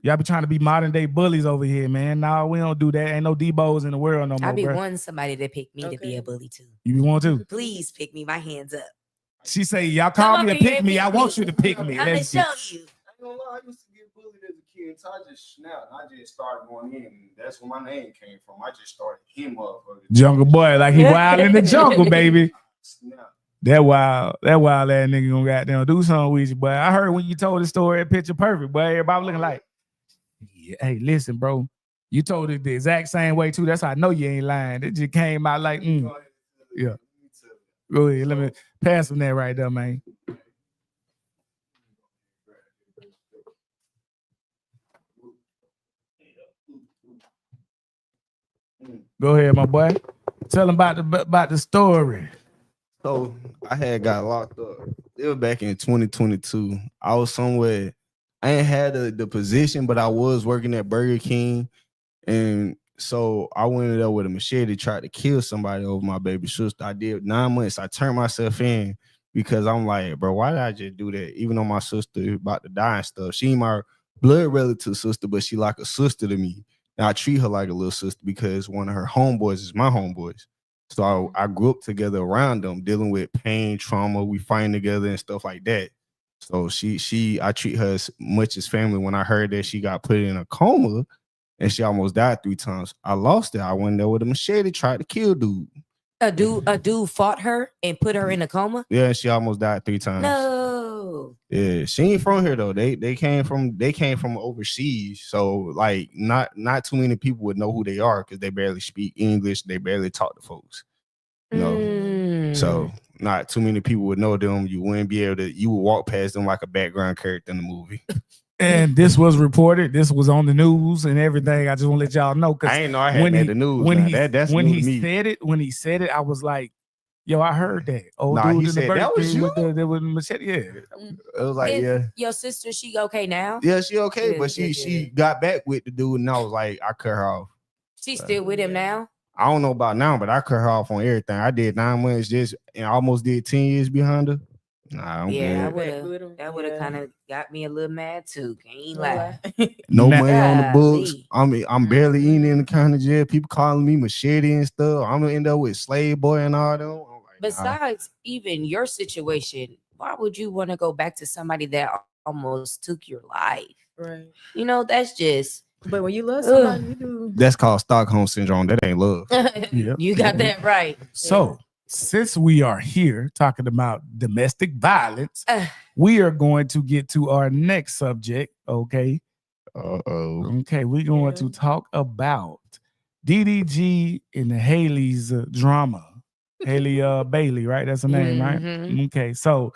Y'all be trying to be modern day bullies over here, man. No, we don't do that. Ain't no Debos in the world no more. I be bro. wanting somebody to pick me to be a bully too. You want to? Please pick me. My hands up. She say, y'all call me and pick me. I want you to pick me. I'm gonna show you. I ain't gonna lie, I used to give bullied as a kid until I just snapped. I just started going in. And that's where my name came from. I just started him up. Jungle boy, like he wild in the jungle, baby. Snap. That wild ass nigga gonna goddamn do something with you, boy. I heard when you told the story at Picture Perfect, boy. Everybody looking like, yeah, hey, listen, bro. You told it the exact same way too. That's how I know you ain't lying. It just came out like, yeah. Go ahead, let me pass him that right there, man. Go ahead, my boy. Tell him about the story. So I had got locked up. It was back in 2022. I was somewhere. I ain't had the position, but I was working at Burger King. And so I went there with a machete, tried to kill somebody over my baby sister. I did 9 months. I turned myself in because I'm like, bro, why did I just do that? Even though my sister about to die and stuff. She ain't my blood relative sister, but she like a sister to me. And I treat her like a little sister because one of her homeboys is my homeboys. So I grew up together around them, dealing with pain, trauma. We fighting together and stuff like that. So I treat her as much as family. When I heard that she got put in a coma and she almost died 3 times, I lost it. I went there with a machete, tried to kill dude. A dude fought her and put her in a coma. Yeah, and she almost died 3 times. No. Yeah, she ain't from here though. They came from overseas. So like not too many people would know who they are because they barely speak English. They barely talk to folks. You know. So not too many people would know them. You wouldn't be able to. You would walk past them like a background character in the movie. And this was reported. This was on the news and everything. I just want to let y'all know because I ain't know I had made the news. When he said it, I was like, "Yo, I heard that." Oh, nah, dude he in said the that was you. with the machete. Yeah, it was like, yeah. Your sister, she okay now? Yeah, she okay, Good, but she got back with the dude, and I was like, I cut her off. She's still with him now? I don't know about now, but I cut her off on everything. I did 9 months just and almost did 10 years behind her. Nah, I'm good. That would have kind of got me a little mad too. Can't lie. No money on the books. Golly. I'm barely eating in the county jail. People calling me machete and stuff. I'm gonna end up with slave boy and all them. Like, besides even your situation, why would you want to go back to somebody that almost took your life? Right. You know, that's just. But when you love somebody, you do. That's called Stockholm syndrome. That ain't love. Yep. You got that right. So since we are here talking about domestic violence, we are going to get to our next subject. Okay. Okay, we're going to talk about DDG and Halle's drama. Halle Bailey, right? That's her name, right? Okay, so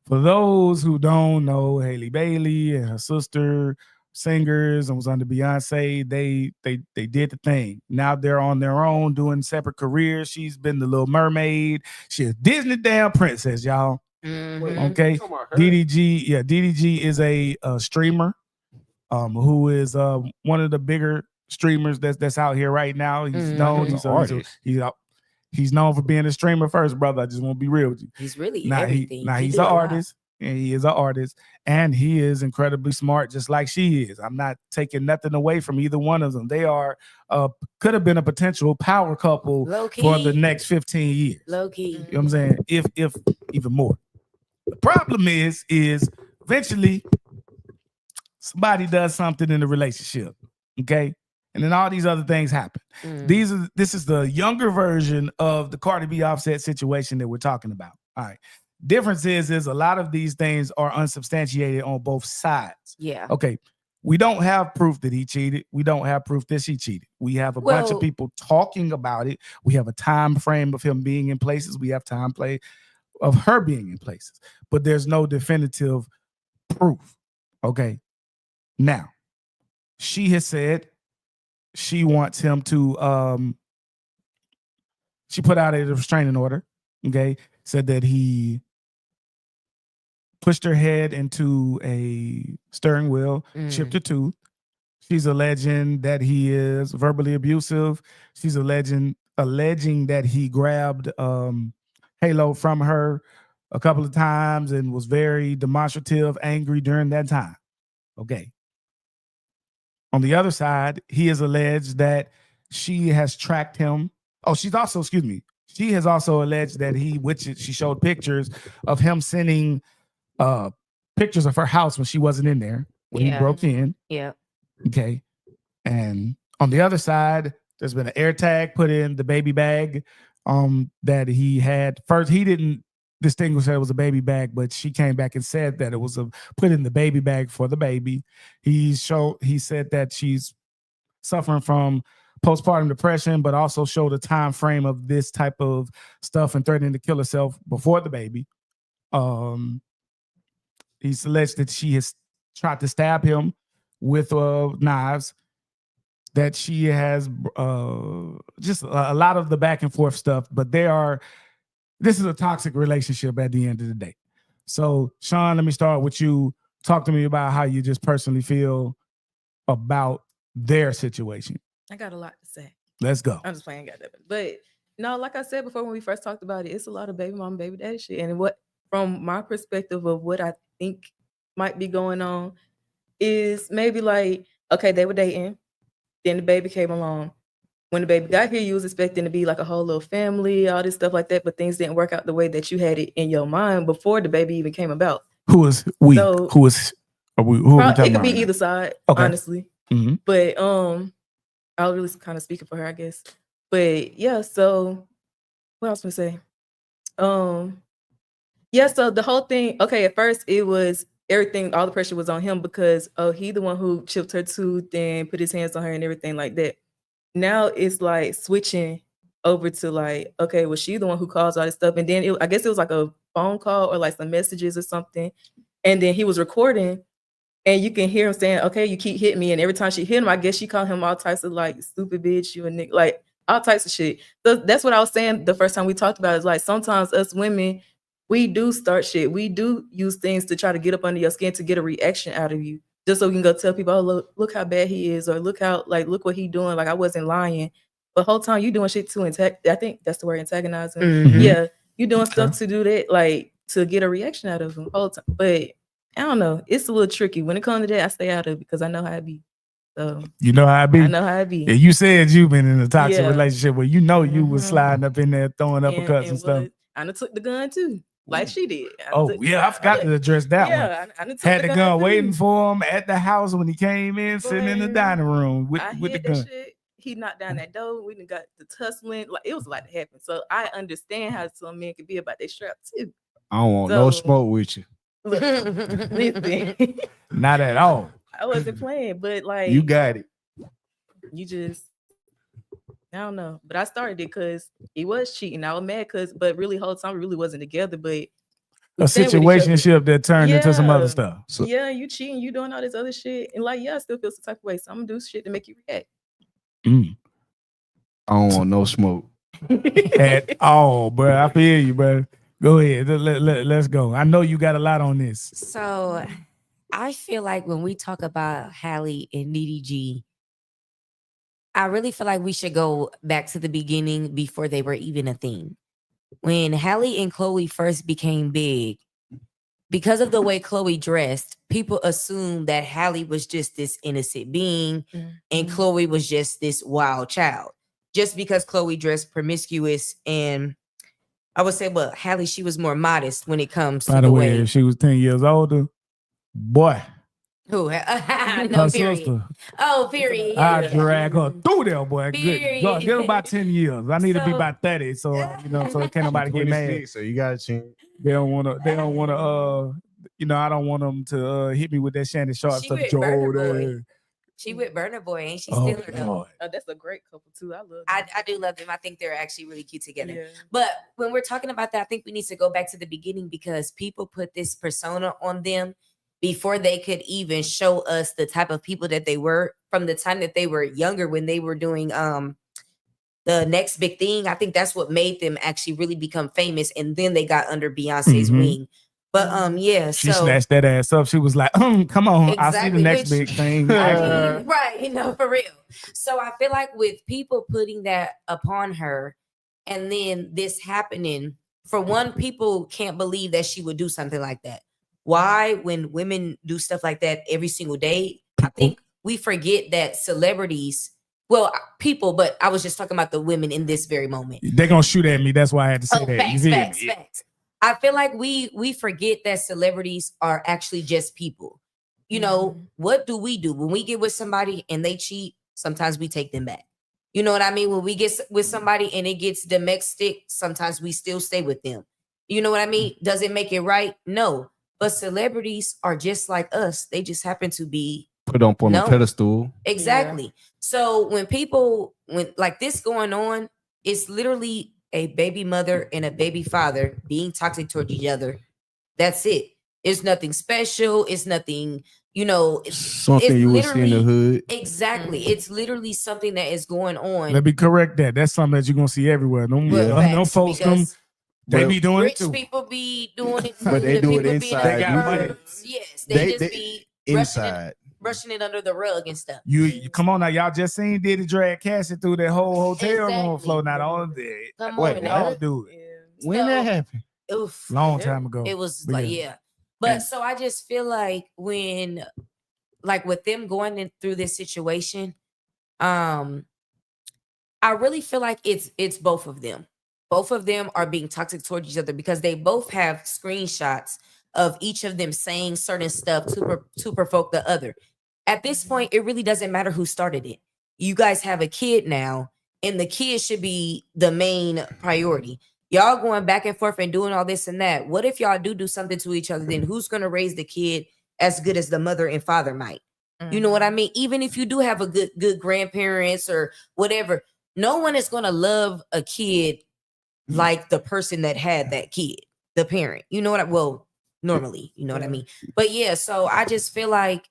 for those who don't know, Halle Bailey and her sister, singers, and was under Beyonce, they did the thing. Now they're on their own doing separate careers. She's been the Little Mermaid. She's a Disney damn princess, y'all. Okay, DDG is a streamer who is one of the bigger streamers that's out here right now. He's known. He's known for being a streamer first, brother. I just want to be real with you. He's really everything. He's an artist. And he is an artist, and he is incredibly smart, just like she is. I'm not taking nothing away from either one of them. They are could have been a potential power couple for the next 15 years. Low key. You know what I'm saying? If even more. The problem is eventually somebody does something in the relationship, okay? And then all these other things happen. This is the younger version of the Cardi B Offset situation that we're talking about. All right. Difference is a lot of these things are unsubstantiated on both sides. Yeah. Okay. We don't have proof that he cheated. We don't have proof that she cheated. We have a bunch of people talking about it. We have a time frame of him being in places. We have time play of her being in places. But there's no definitive proof. Okay. Now, she has said she wants him to she put out a restraining order. Okay. Said that he pushed her head into a steering wheel, chipped her tooth. She's alleging that he is verbally abusive. She's alleging that he grabbed Halo from her a couple of times and was very demonstrative, angry during that time. Okay. On the other side, he has alleged that she has tracked him. Oh, she has also alleged that she showed pictures of him sending pictures of her house when she wasn't in there. when he broke in. Yeah. Okay. And on the other side, there's been an air tag put in the baby bag that he had. First, he didn't distinguish that it was a baby bag, but she came back and said that it was put in the baby bag for the baby. He said that she's suffering from postpartum depression, but also showed a time frame of this type of stuff and threatening to kill herself before the baby. He's alleged that she has tried to stab him with knives, that she has just a lot of the back and forth stuff, but this is a toxic relationship at the end of the day. So, Sean, let me start with you. Talk to me about how you just personally feel about their situation. I got a lot to say. Let's go. I'm just playing, got that. But no, like I said before when we first talked about it, it's a lot of baby mom, baby daddy shit. And what, from my perspective of what I think might be going on, is maybe like, okay, they were dating, then the baby came along. When the baby got here, you was expecting to be like a whole little family, all this stuff like that, but things didn't work out the way that you had it in your mind before the baby even came about. Who is we? So, who are we talking about? It could be either side, okay. Honestly. Mm-hmm. But I was really kind of speaking for her, I guess. But yeah, so what else was I say? Yeah, so the whole thing, okay, at first it was everything, all the pressure was on him because he the one who chipped her tooth and put his hands on her and everything like that. Now it's like switching over to like, okay, was she the one who caused all this stuff? And then I guess it was like a phone call or like some messages or something. And then he was recording and you can hear him saying, okay, you keep hitting me. And every time she hit him, I guess she called him all types of like stupid bitch, you a nigga, like all types of shit. So that's what I was saying the first time we talked about it, is like sometimes us women, we do start shit. We do use things to try to get up under your skin to get a reaction out of you. Just so we can go tell people, oh, look how bad he is, or look what he doing. Like I wasn't lying. But the whole time you doing shit to I think that's the word, antagonizing. Mm-hmm. Yeah, you doing stuff to do that, like to get a reaction out of him the whole time. But I don't know. It's a little tricky. When it comes to that, I stay out of it because I know how it be. So you know how it be? I know how it be. Yeah, you said you've been in a toxic relationship where you know you was sliding up in there, throwing uppercuts and stuff. I done took the gun too. Like she did. I forgot to address that one. I had the gun waiting for him at the house when he came in, sitting in the dining room with the gun. Shit. He knocked down that door. We done got the tussling. Like it was a lot to happen. So I understand how some men can be about their strap too. I don't want no smoke with you. Listen. Not at all. I wasn't playing, but like you got it. You just, I don't know. But I started it because he was cheating. I was mad but really whole time we really wasn't together. But a situationship that turned into some other stuff. So, yeah, you cheating, you doing all this other shit. And like, I still feel some type of way. So I'm gonna do shit to make you react. I don't want no smoke. At all, bro. I feel you, bro. Go ahead. Let's go. I know you got a lot on this. So I feel like when we talk about Halle and DDG, I really feel like we should go back to the beginning before they were even a thing. When Halle and Chloe first became big, because of the way Chloe dressed, people assumed that Halle was just this innocent being and Chloe was just this wild child. Just because Chloe dressed promiscuous, and I would say, well, Halle, she was more modest when it comes to the way. If she was 10 years older, boy. Who? No, her period. Sister. Oh, period. I drag her through there, boy. Period. Good God, get about 10 years. I need to be about 30, so so can't nobody get mad. So you got to change. They don't want to. I don't want them to hit me with that Shannon Sharp stuff. She with Burna Boy, ain't she? Oh, Still that's a great couple too. I love them. I do love them. I think they're actually really cute together. Yeah. But when we're talking about that, I think we need to go back to the beginning because people put this persona on them before they could even show us the type of people that they were from the time that they were younger when they were doing the next big thing. I think that's what made them actually really become famous. And then they got under Beyonce's wing. But she snatched that ass up. She was like, come on, exactly, I'll see the next big thing. Right, for real. So I feel like with people putting that upon her and then this happening, for one, people can't believe that she would do something like that. Why? When women do stuff like that every single day, I think we forget that celebrities, well, people, but I was just talking about the women in this very moment. They're going to shoot at me. That's why I had to say that. Facts. I feel like we forget that celebrities are actually just people. you know, what do we do when we get with somebody and they cheat? Sometimes we take them back. You know what I mean? When we get with somebody and it gets domestic, sometimes we still stay with them. You know what I mean? Does it make it right? No. But celebrities are just like us. They just happen to be put up on a pedestal. Exactly. Yeah. So when like this going on, it's literally a baby mother and a baby father being toxic toward each other. That's it. It's nothing special. It's nothing, you know, something you would see in the hood. Exactly. It's literally something that is going on. Let me correct that. That's something that you're gonna see everywhere. No folks come. They be doing it too. Rich people be doing it too. But they do it inside. They got money. Yes, they just be inside. Brushing it under the rug and stuff. You come on now, y'all just seen Diddy drag Cassie through that whole hotel room floor. Not on there. Come on, y'all do it. When that happened? Oof, long time ago. It was But so I just feel like when, like with them going through this situation, I really feel like it's both of them. Both of them are being toxic towards each other because they both have screenshots of each of them saying certain stuff to provoke the other. At this point, it really doesn't matter who started it. You guys have a kid now, and the kid should be the main priority. Y'all going back and forth and doing all this and that. What if y'all do something to each other? Then who's going to raise the kid as good as the mother and father might? You know what I mean? Even if you do have a good grandparents or whatever, no one is going to love a kid like the person that had that kid, the parent. You know what normally, you know what I mean? But yeah, so I just feel like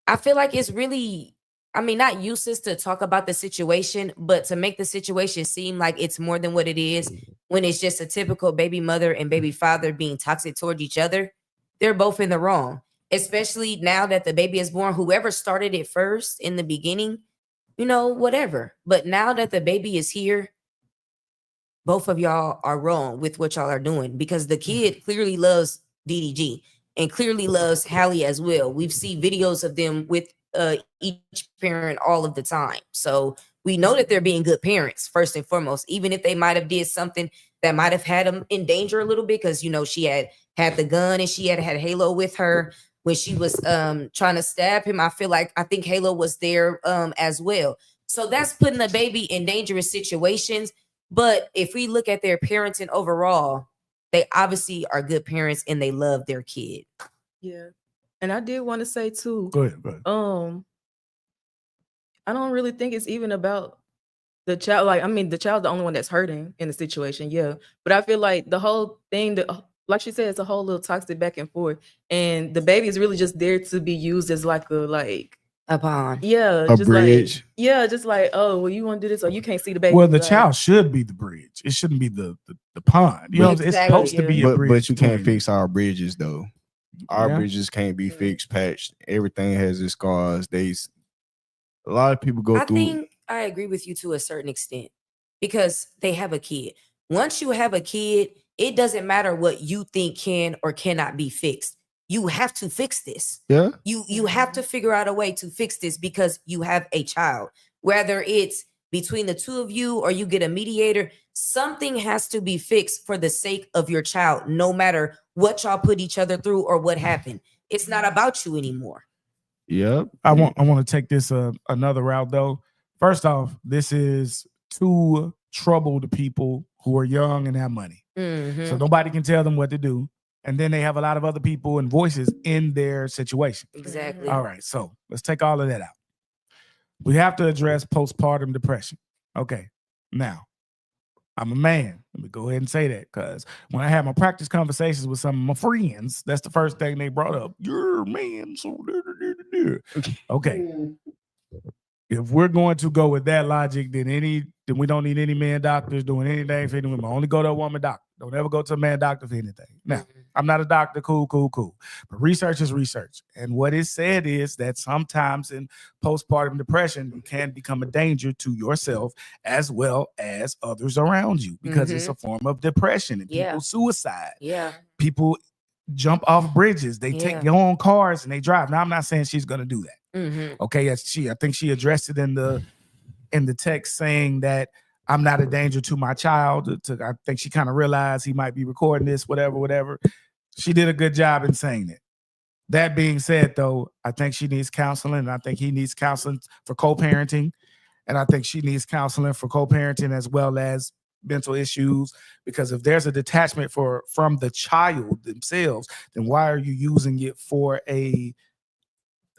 it's really, I mean, not useless to talk about the situation, but to make the situation seem like it's more than what it is when it's just a typical baby mother and baby father being toxic toward each other. They're both in the wrong, especially now that the baby is born. Whoever started it first in the beginning, you know, whatever. But now that the baby is here, both of y'all are wrong with what y'all are doing because the kid clearly loves DDG and clearly loves Halle as well. We've seen videos of them with each parent all of the time. So we know that they're being good parents, first and foremost, even if they might have did something that might have had them in danger a little bit because, you know, she had the gun and she had Halo with her when she was trying to stab him. I think Halo was there as well. So that's putting the baby in dangerous situations. But if we look at their parenting overall, they obviously are good parents and they love their kid. Yeah. And I did want to say too. Go ahead. I don't really think it's even about the child. Like, I mean, the child's the only one that's hurting in the situation. Yeah. But I feel like the whole thing like she said, it's a whole little toxic back and forth. And the baby is really just there to be used as like a pawn. Yeah. A bridge. Just like, oh, well, you want to do this or you can't see the baby. Well, the child should be the bridge. It shouldn't be the pond. You know, it's supposed to be a bridge. But you can't fix our bridges though. Our bridges can't be fixed, patched. Everything has its scars. A lot of people go through. I think I agree with you to a certain extent because they have a kid. Once you have a kid, it doesn't matter what you think can or cannot be fixed. You have to fix this. Yeah. You have to figure out a way to fix this because you have a child. Whether it's between the two of you or you get a mediator, something has to be fixed for the sake of your child, no matter what y'all put each other through or what happened. It's not about you anymore. Yep. I want to take this another route though. First off, this is two troubled people who are young and have money. So nobody can tell them what to do. And then they have a lot of other people and voices in their situation. Exactly. All right. So let's take all of that out. We have to address postpartum depression. Okay. Now, I'm a man. Let me go ahead and say that because when I have my practice conversations with some of my friends, that's the first thing they brought up. You're a man. So okay. If we're going to go with that logic, then we don't need any man doctors doing anything for any women. Only go to a woman doctor. Don't ever go to a man doctor for anything. Now, I'm not a doctor. Cool. But research is research. And what is said is that sometimes in postpartum depression, you can become a danger to yourself as well as others around you because it's a form of depression and people suicide. Yeah. People jump off bridges. They take their own cars and they drive. Now, I'm not saying she's going to do that. Okay. I think she addressed it in the text saying that I'm not a danger to my child. I think she kind of realized he might be recording this, whatever. She did a good job in saying it. That being said, though, I think she needs counseling, and I think he needs counseling for co-parenting, and I think she needs counseling for co-parenting as well as mental issues. Because if there's a detachment from the child themselves, then why are you using it for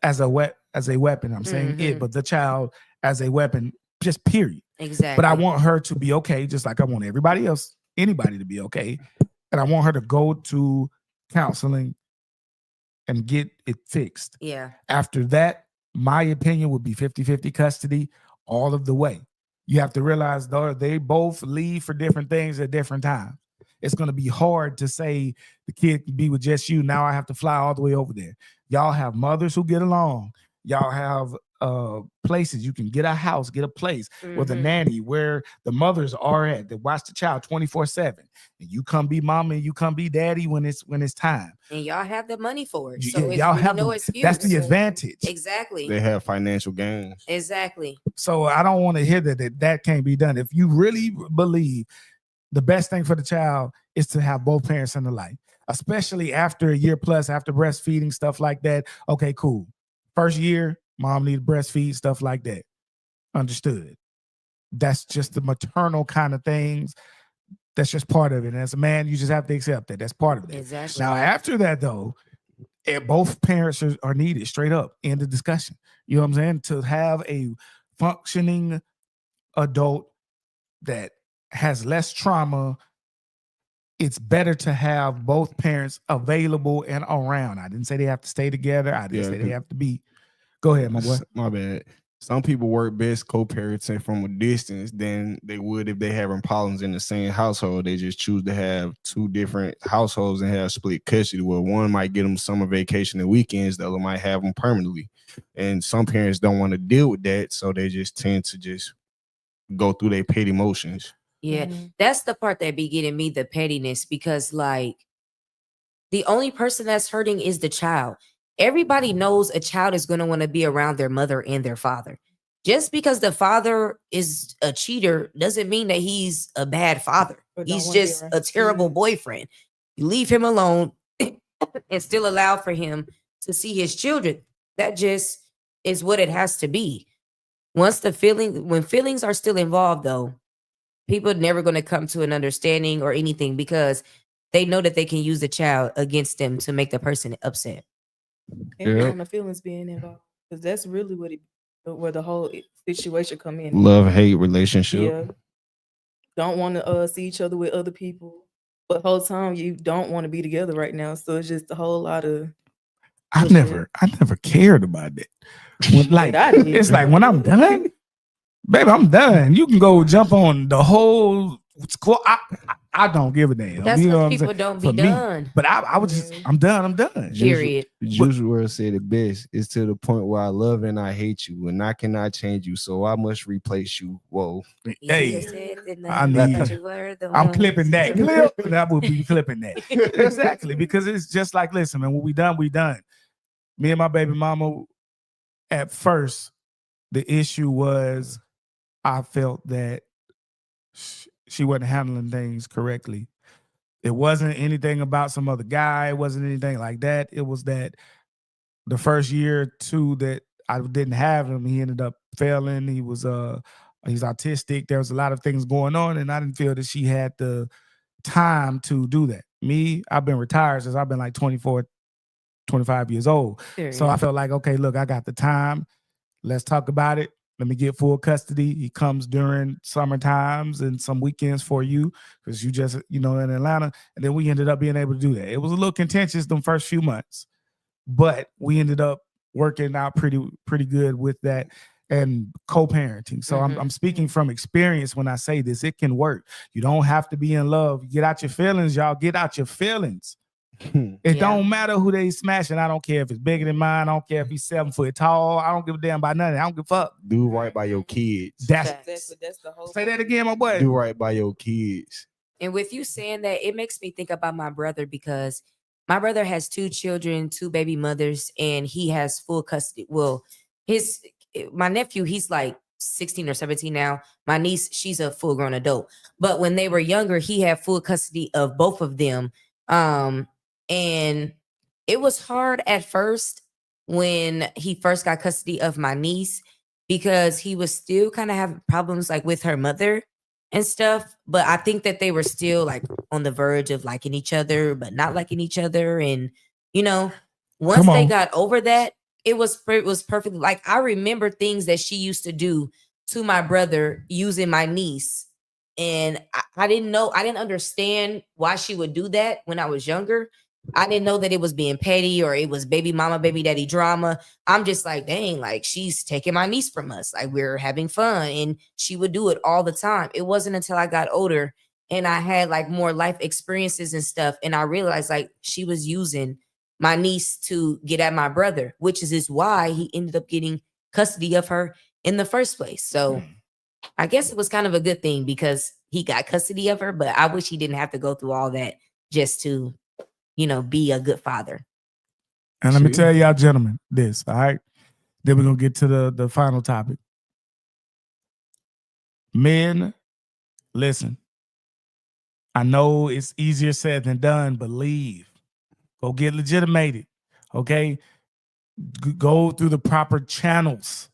as a weapon? I'm saying it, but the child as a weapon, just period. Exactly. But I want her to be okay, just like I want everybody else, anybody to be okay. And I want her to go to counseling and get it fixed. Yeah. After that, my opinion would be 50-50 custody all of the way. You have to realize, though, they both leave for different things at different times. It's going to be hard to say the kid can be with just you. Now I have to fly all the way over there. Y'all have mothers who get along. Y'all have places you can get a house, get a place with a nanny where the mothers are at that watch the child 24/7. And you come be mama and you come be daddy when it's time. And y'all have the money for it. So Yeah, it's y'all really have no the, excuse. that's the advantage. Exactly. They have financial gains. Exactly. So I don't want to hear that can't be done. If you really believe the best thing for the child is to have both parents in the life, especially after a year plus, after breastfeeding, stuff like that. Okay, cool. First year, mom need to breastfeed, stuff like that. Understood. That's just the maternal kind of things. That's just part of it. And as a man, you just have to accept that. That's part of it. Exactly. Now, after that, though, both parents are needed straight up in the discussion. You know what I'm saying? To have a functioning adult that has less trauma, it's better to have both parents available and around. I didn't say they have to stay together. I didn't say they have to be. Go ahead, my boy. My bad. Some people work best co-parenting from a distance than they would if they having problems in the same household. They just choose to have two different households and have split custody, where one might get them summer vacation and weekends, the other might have them permanently. And some parents don't want to deal with that, so they just tend to just go through their petty emotions. Yeah, that's the part that be getting me, the pettiness, because like the only person that's hurting is the child. Everybody knows a child is going to want to be around their mother and their father. Just because the father is a cheater doesn't mean that he's a bad father. He's just a terrible boyfriend. You leave him alone and still allow for him to see his children. That just is what it has to be. When feelings are still involved, though, people are never going to come to an understanding or anything because they know that they can use the child against them to make the person upset. On the feelings being involved, because that's really where the whole situation come in. Love-hate relationship. Yeah, don't want to see each other with other people, but the whole time you don't want to be together right now. So it's just a whole lot of. I never cared about that. It's like when I'm done, baby, I'm done. You can go jump on the whole squad. I don't give a damn. That's you know what people don't be done. But I was just, I'm done. Period. Juice WRLD said it best. It's to the point where I love and I hate you, and I cannot change you, so I must replace you. Whoa. Hey, I'm clipping that clip. That would be clipping that. Exactly, because it's just like, listen, man, when we done, we done. Me and my baby mama, at first, the issue was I felt that she wasn't handling things correctly. It wasn't anything about some other guy. It wasn't anything like that. It was that the first year or two that I didn't have him, he ended up failing. He's autistic. There was a lot of things going on, and I didn't feel that she had the time to do that. Me, I've been retired since I've been like 24, 25 years old. So I felt like, okay, look, I got the time. Let's talk about it. Let me get full custody. He comes during summer times and some weekends for you because you just, in Atlanta. And then we ended up being able to do that. It was a little contentious the first few months, but we ended up working out pretty good with that and co-parenting. So I'm speaking from experience when I say this. It can work. You don't have to be in love. Get out your feelings, y'all. Get out your feelings. It don't matter who they smashing. I don't care if it's bigger than mine. I don't care if he's 7 foot tall. I don't give a damn about nothing. I don't give a fuck. Do right by your kids. That's the whole. Say that again, my boy. Do right by your kids. And with you saying that, it makes me think about my brother because my brother has 2 children, 2 baby mothers, and he has full custody. Well, my nephew, he's like 16 or 17 now. My niece, she's a full grown adult. But when they were younger, he had full custody of both of them. And it was hard at first when he first got custody of my niece because he was still kind of having problems like with her mother and stuff. But I think that they were still like on the verge of liking each other, but not liking each other. And, you know, once they got over that, it was perfect. Like I remember things that she used to do to my brother using my niece. And I didn't know, I didn't understand why she would do that when I was younger. I didn't know that it was being petty or it was baby mama, baby daddy drama. I'm just like, dang, like she's taking my niece from us. Like we're having fun. And she would do it all the time. It wasn't until I got older and I had like more life experiences and stuff. And I realized like she was using my niece to get at my brother, which is why he ended up getting custody of her in the first place. So I guess it was kind of a good thing because he got custody of her, but I wish he didn't have to go through all that just to, you know, be a good father. And let me tell y'all gentlemen this, all right? Then we're going to get to the final topic. Men, listen, I know it's easier said than done, but leave. Go get legitimated, okay? Go through the proper channels,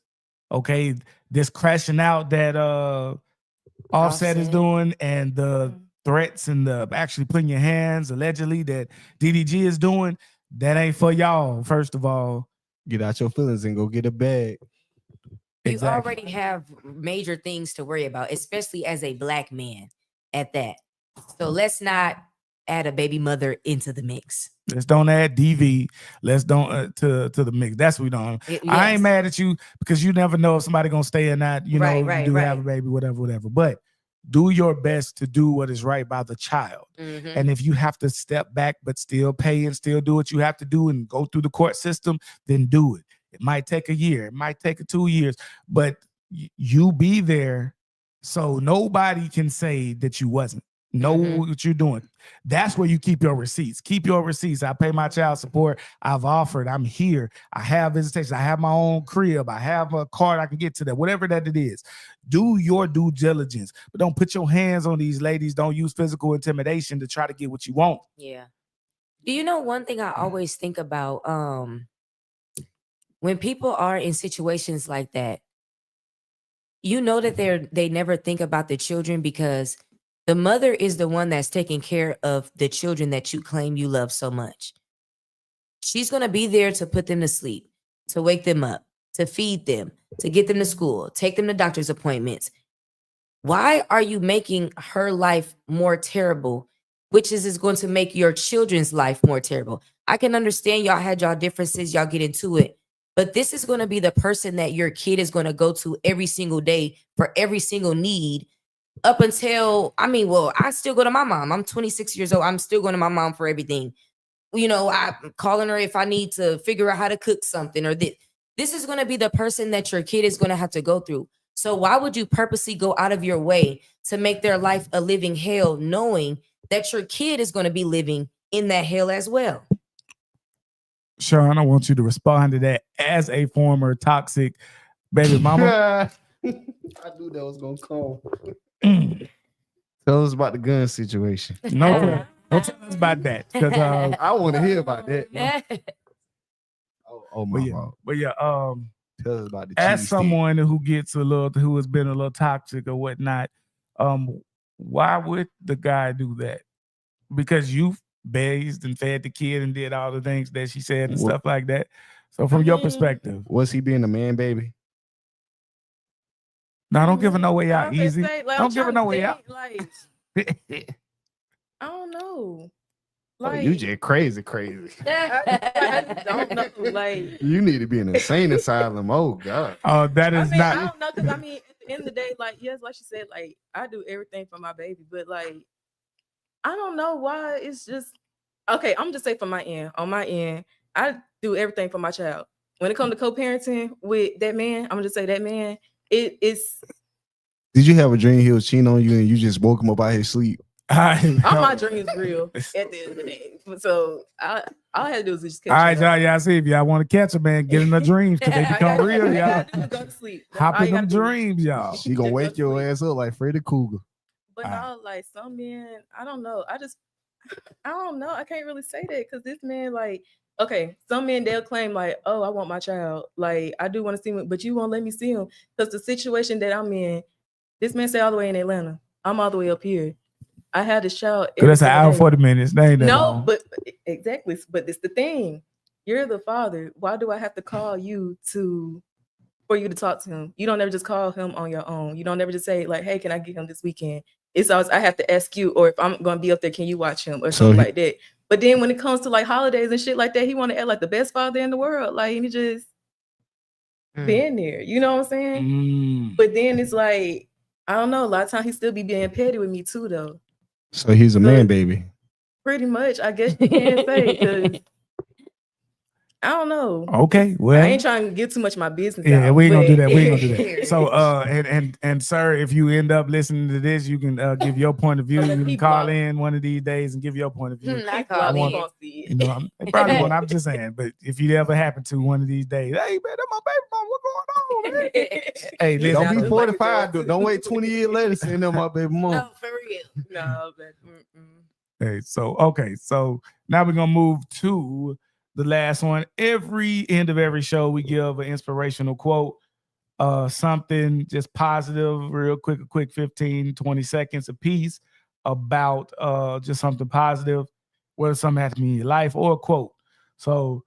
okay? This crashing out that Offset is doing and the threats and the actually putting your hands allegedly that DDG is doing, that ain't for y'all. First of all, get out your feelings and go get a bag. You already have major things to worry about, especially as a black man at that. So let's not add a baby mother into the mix. Let's don't add DV. Let's don't to the mix. That's what we don't. Yes. I ain't mad at you because you never know if somebody gonna stay or not. You know, you do have a baby, whatever. But do your best to do what is right by the child. Mm-hmm. And if you have to step back but still pay and still do what you have to do and go through the court system, then do it. It might take a year. It might take 2 years. But you be there so nobody can say that you wasn't. Know what you're doing. That's where you keep your receipts. Keep your receipts. I pay my child support. I've offered. I'm here. I have visitation. I have my own crib. I have a card I can get to that. Whatever that it is. Do your due diligence. But don't put your hands on these ladies. Don't use physical intimidation to try to get what you want. Yeah. Do you know one thing I always think about? When people are in situations like that, you know that they never think about the children because the mother is the one that's taking care of the children that you claim you love so much. She's going to be there to put them to sleep, to wake them up, to feed them, to get them to school, take them to doctor's appointments. Why are you making her life more terrible, which is going to make your children's life more terrible? I can understand y'all had y'all differences, y'all get into it, but this is going to be the person that your kid is going to go to every single day for every single need. Up until, I still go to my mom. I'm 26 years old. I'm still going to my mom for everything. You know, I'm calling her if I need to figure out how to cook something or this. This is going to be the person that your kid is going to have to go through. So why would you purposely go out of your way to make their life a living hell, knowing that your kid is going to be living in that hell as well? Sean, I want you to respond to that as a former toxic baby mama. I knew that was going to come. Tell us about the gun situation. No, don't tell us about that because I want to hear about that. My God. But yeah, tell us about the as someone who has been a little toxic or whatnot, why would the guy do that? Because you bathed and fed the kid and did all the things that she said and stuff like that. So from your perspective, was he being a man baby? No, don't give her no way out easy. Don't give her no way out. Like, I don't know. Like, you just crazy. I don't know. Like, you need to be in an insane asylum. Oh God. Oh, that is not. I don't know because at the end of the day, like, yes, like she said, like I do everything for my baby, but like, I don't know why it's just okay. I'm just say from my end. On my end, I do everything for my child. When it comes to co-parenting with that man, I'm gonna just say that man. It's. Did you have a dream he was cheating on you and you just woke him up out his sleep? All my dreams real at the end of the day. So all I had to do is just catch all right, y'all see if y'all want to catch a man, get in the dreams because they become real, y'all. Go to sleep. Hop in them dreams, y'all. She gonna wake your ass up like Freddy Krueger. But no, like some men, I don't know. I I don't know. I can't really say that because this man, like, okay, some men they'll claim like, oh, I want my child. Like, I do want to see him, but you won't let me see him because the situation that I'm in, this man say all the way in Atlanta. I'm all the way up here. I had this child. Cause that's an hour 40 minutes. They ain't that No, long. but exactly. But it's the thing. You're the father. Why do I have to call you for you to talk to him? You don't ever just call him on your own. You don't ever just say like, hey, can I get him this weekend? It's always I have to ask you, or if I'm gonna be up there, can you watch him or something like that? But then when it comes to like holidays and shit like that, he want to act like the best father in the world. Like he just been there. You know what I'm saying? But then it's like, I don't know. A lot of times he still be being petty with me too, though. So he's a man baby. Pretty much, I guess you can say, because I don't know. Okay, well, I ain't trying to get too much of my business. Yeah, out, we ain't gonna do but- that. We ain't gonna do that. So, and sir, if you end up listening to this, you can give your point of view. You can call in one of these days and give your point of view. I call He in. gonna see it. You know, they probably won't. I'm just saying, but if you ever happen to one of these days, hey man, that's my baby mom. What's going on, man? Hey, listen, Don't be just 45. Don't wait 20 years later saying that my baby mom. No, for real. No, but Hey, so okay, so now we're gonna move to the last one. Every end of every show, we give an inspirational quote, something just positive, real quick, a quick 15, 20 seconds a piece about just something positive, whether something happened in your life or a quote. So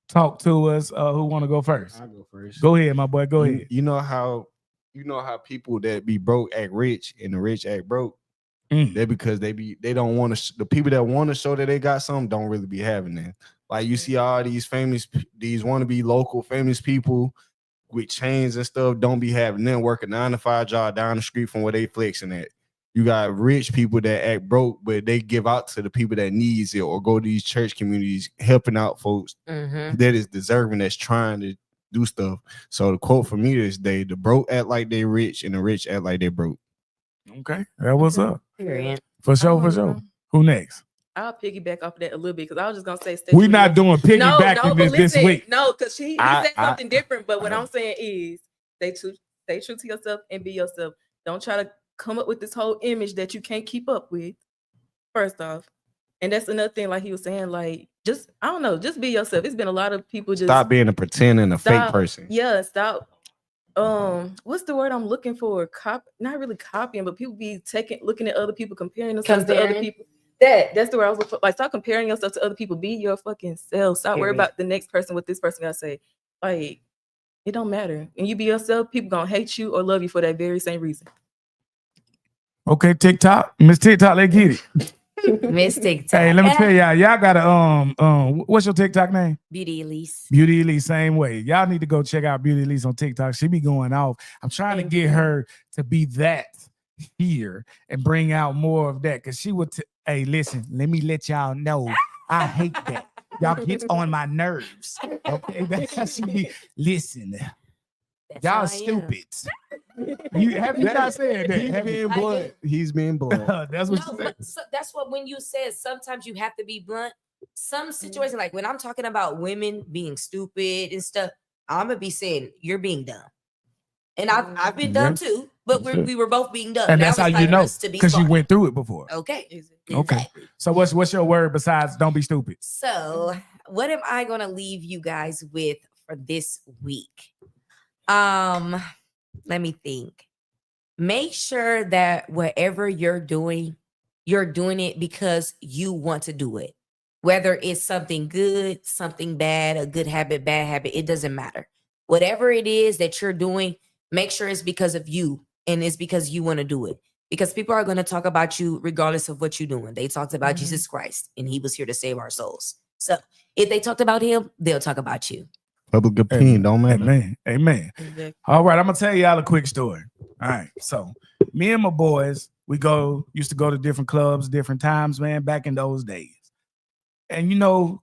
talk to us. Who want to go first? I'll go first. Go ahead, my boy. Go ahead. You know how people that be broke act rich and the rich act broke? They because they don't want to. The people that want to show that they got something don't really be having that. Like you see all these want to be local famous people with chains and stuff don't be having them, work a 9-to-5 job down the street from where they flexing at. You got rich people that act broke, but they give out to the people that needs it or go to these church communities helping out folks that is deserving, that's trying to do stuff. So the quote for me this day: the broke act like they rich and the rich act like they broke. Okay, that what's up. Period. For sure, for sure. Who next? I'll piggyback off of that a little bit because I was just gonna say We're not doing piggybacking but this week. No, because he said something different. But what I'm saying is stay true to yourself and be yourself. Don't try to come up with this whole image that you can't keep up with. First off. And that's another thing, like he was saying, like, just I don't know, just be yourself. It's been a lot of people just Stop being a pretend and a fake person. Yeah, stop. What's the word I'm looking for? Not really copying, but people be looking at other people, comparing themselves to other people. That's the word I was looking for. Like, stop comparing yourself to other people. Be your fucking self. Stop worrying about the next person, what this person gotta say. Like, it don't matter. And you be yourself, people gonna hate you or love you for that very same reason. Okay, TikTok. Miss TikTok, let's get it. Miss TikTok. Hey, let me tell y'all got to what's your TikTok name? Beauty Elise. Beauty Elise, same way. Y'all need to go check out Beauty Elise on TikTok. She be going off. I'm trying to get her to be that here and bring out more of that, because she would hey, listen, let me let y'all know I hate that. Y'all get on my nerves. Okay, that's how she be. Listen, y'all stupid. You have you not said that? He's being blunt. That's what No, she said. but that's what when you said sometimes you have to be blunt. Some situation, like when I'm talking about women being stupid and stuff, I'm gonna be saying you're being dumb, and I've been dumb too. But we were both being dumb, and that's how you know, because you went through it before. Okay. Okay. Exactly. So what's your word besides don't be stupid? So what am I gonna leave you guys with for this week? Let me think. Make sure that whatever you're doing it because you want to do it. Whether it's something good, something bad, a good habit, bad habit, it doesn't matter. Whatever it is that you're doing, make sure it's because of you and it's because you want to do it. Because people are going to talk about you regardless of what you're doing. They talked about Jesus Christ and he was here to save our souls. So if they talked about him, they'll talk about you. Public opinion don't matter. Amen. Exactly. All right, I'm gonna tell y'all a quick story. All right, so me and my boys, used to go to different clubs, different times, man, back in those days. And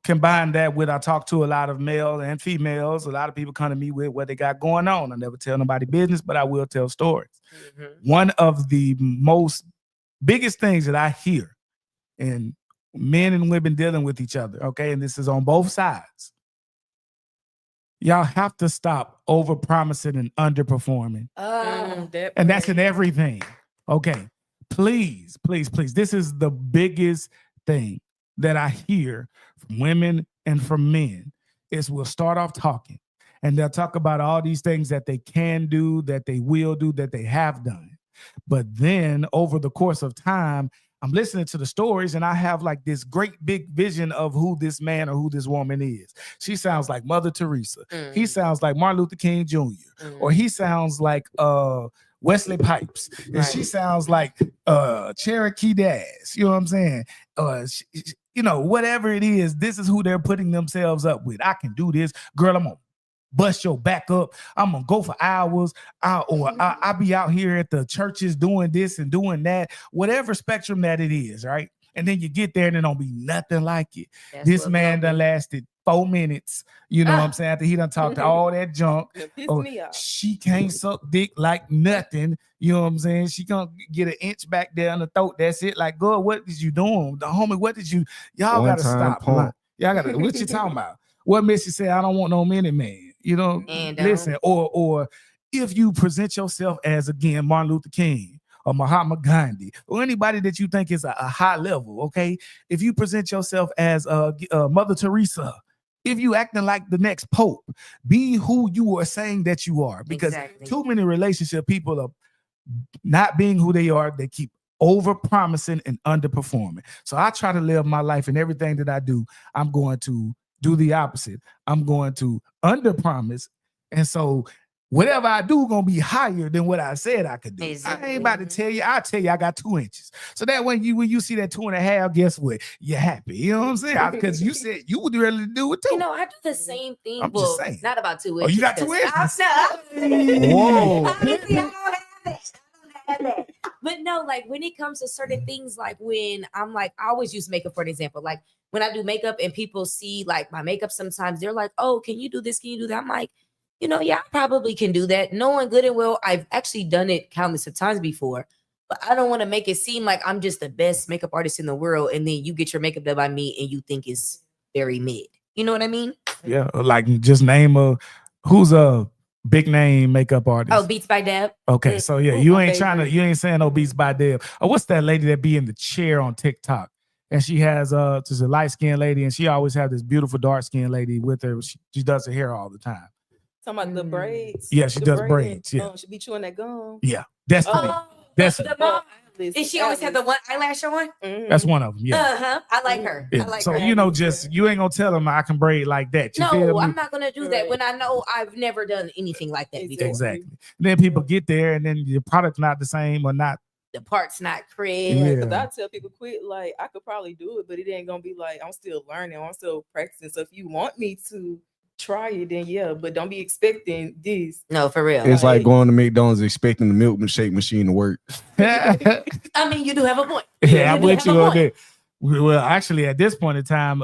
combine that with I talk to a lot of male and females. A lot of people come to me with what they got going on. I never tell nobody business, but I will tell stories. One of the biggest things that I hear in men and women dealing with each other, okay, and this is on both sides. Y'all have to stop over-promising and underperforming. And that's in everything. Okay. Please, please, please. This is the biggest thing. that I hear from women and from men is we'll start off talking and they'll talk about all these things that they can do, that they will do, that they have done. But then over the course of time, I'm listening to the stories and I have like this great big vision of who this man or who this woman is. She sounds like Mother Teresa. He sounds like Martin Luther King Jr. Or he sounds like Wesley Pipes. And she sounds like Cherokee Dash. You know what I'm saying? You know, whatever it is, this is who they're putting themselves up with. I can do this. Girl, I'm gonna bust your back up. I'm gonna go for hours. I'll be out here at the churches doing this and doing that, whatever spectrum that it is, right? And then you get there and it don't be nothing like it. This man done lasted 4 minutes. You know what I'm saying? After he done talked to all that junk. She can't suck dick like nothing. You know what I'm saying? She gonna get an inch back there in the throat. That's it. Like, girl, what did you doing? The homie, what did you? Y'all gotta stop. Y'all gotta. What you talking about? What Missy said? I don't want no minute man. You know, listen, or if you present yourself as, again, Martin Luther King or Mahatma Gandhi or anybody that you think is a high level, okay? If you present yourself as Mother Teresa, if you acting like the next pope, be who you are saying that you are, because too many relationship people are not being who they are. They keep over promising and underperforming. So I try to live my life, and everything that I do, I'm going to do the opposite. I'm going to under promise. And so whatever I do gonna be higher than what I said I could do. I ain't about to tell you. I'll tell you I got 2 inches. So that when you see that 2.5, guess what? You're happy. You know what I'm saying? Because you said you would really do it too. You know, I do the same thing. I'm just saying. Not about 2 inches. Oh, you got 2 inches? Whoa. Whoa. But no, like when it comes to certain things, like when I'm like, I always use makeup for an example. Like when I do makeup and people see like my makeup, sometimes they're like, oh, can you do this? Can you do that? I'm like, you know, yeah, I probably can do that. Knowing good and well, I've actually done it countless of times before, but I don't want to make it seem like I'm just the best makeup artist in the world. And then you get your makeup done by me and you think it's very mid. You know what I mean? Yeah. Like just name who's a big name makeup artist. Oh, Beats by Deb. Okay. So yeah, you ain't saying no Beats by Deb. Oh, what's that lady that be in the chair on TikTok? And she has just a light-skinned lady, and she always have this beautiful dark-skinned lady with her. She does her hair all the time. Talking about the braids. Yeah, she does braids. Yeah. She be chewing that gum. Yeah. That's the mom. Did she always have the one eyelash on? That's one of them. Yeah. I like her. Yeah. I like so her. you know, you ain't gonna tell them I can braid like that. You feel me? I'm not gonna do that when I know I've never done anything like that before. Exactly. And then people get there, and then the product's not the same or not. The part's not crisp. Yeah. Because I tell people quit, like I could probably do it, but it ain't gonna be like I'm still learning, I'm still practicing. So if you want me to try it, then yeah, but don't be expecting this. No, for real. It's like going to McDonald's expecting the milkshake machine to work. I mean, you do have a point. Yeah, I'm with you on that. Well, actually, at this point in time,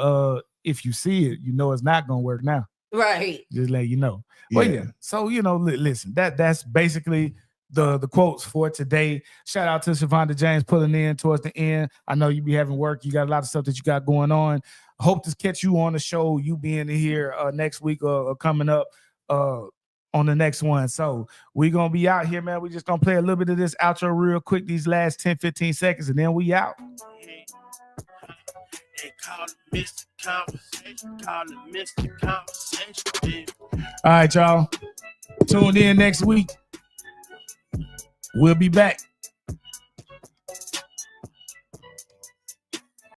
if you see it, you know it's not gonna work now. Right. Just let you know. Well, yeah. So you know, listen, that's basically the quotes for today. Shout out to Shavonda James pulling in towards the end. I know you be having work. You got a lot of stuff that you got going on. Hope to catch you on the show. You being here next week or coming up on the next one. So we're gonna be out here, man. We just gonna play a little bit of this outro real quick, these last 10-15 seconds, and then we out. Call it Mr. Conversation. Call it Mr. Conversation. All right, y'all. Tune in next week. We'll be back.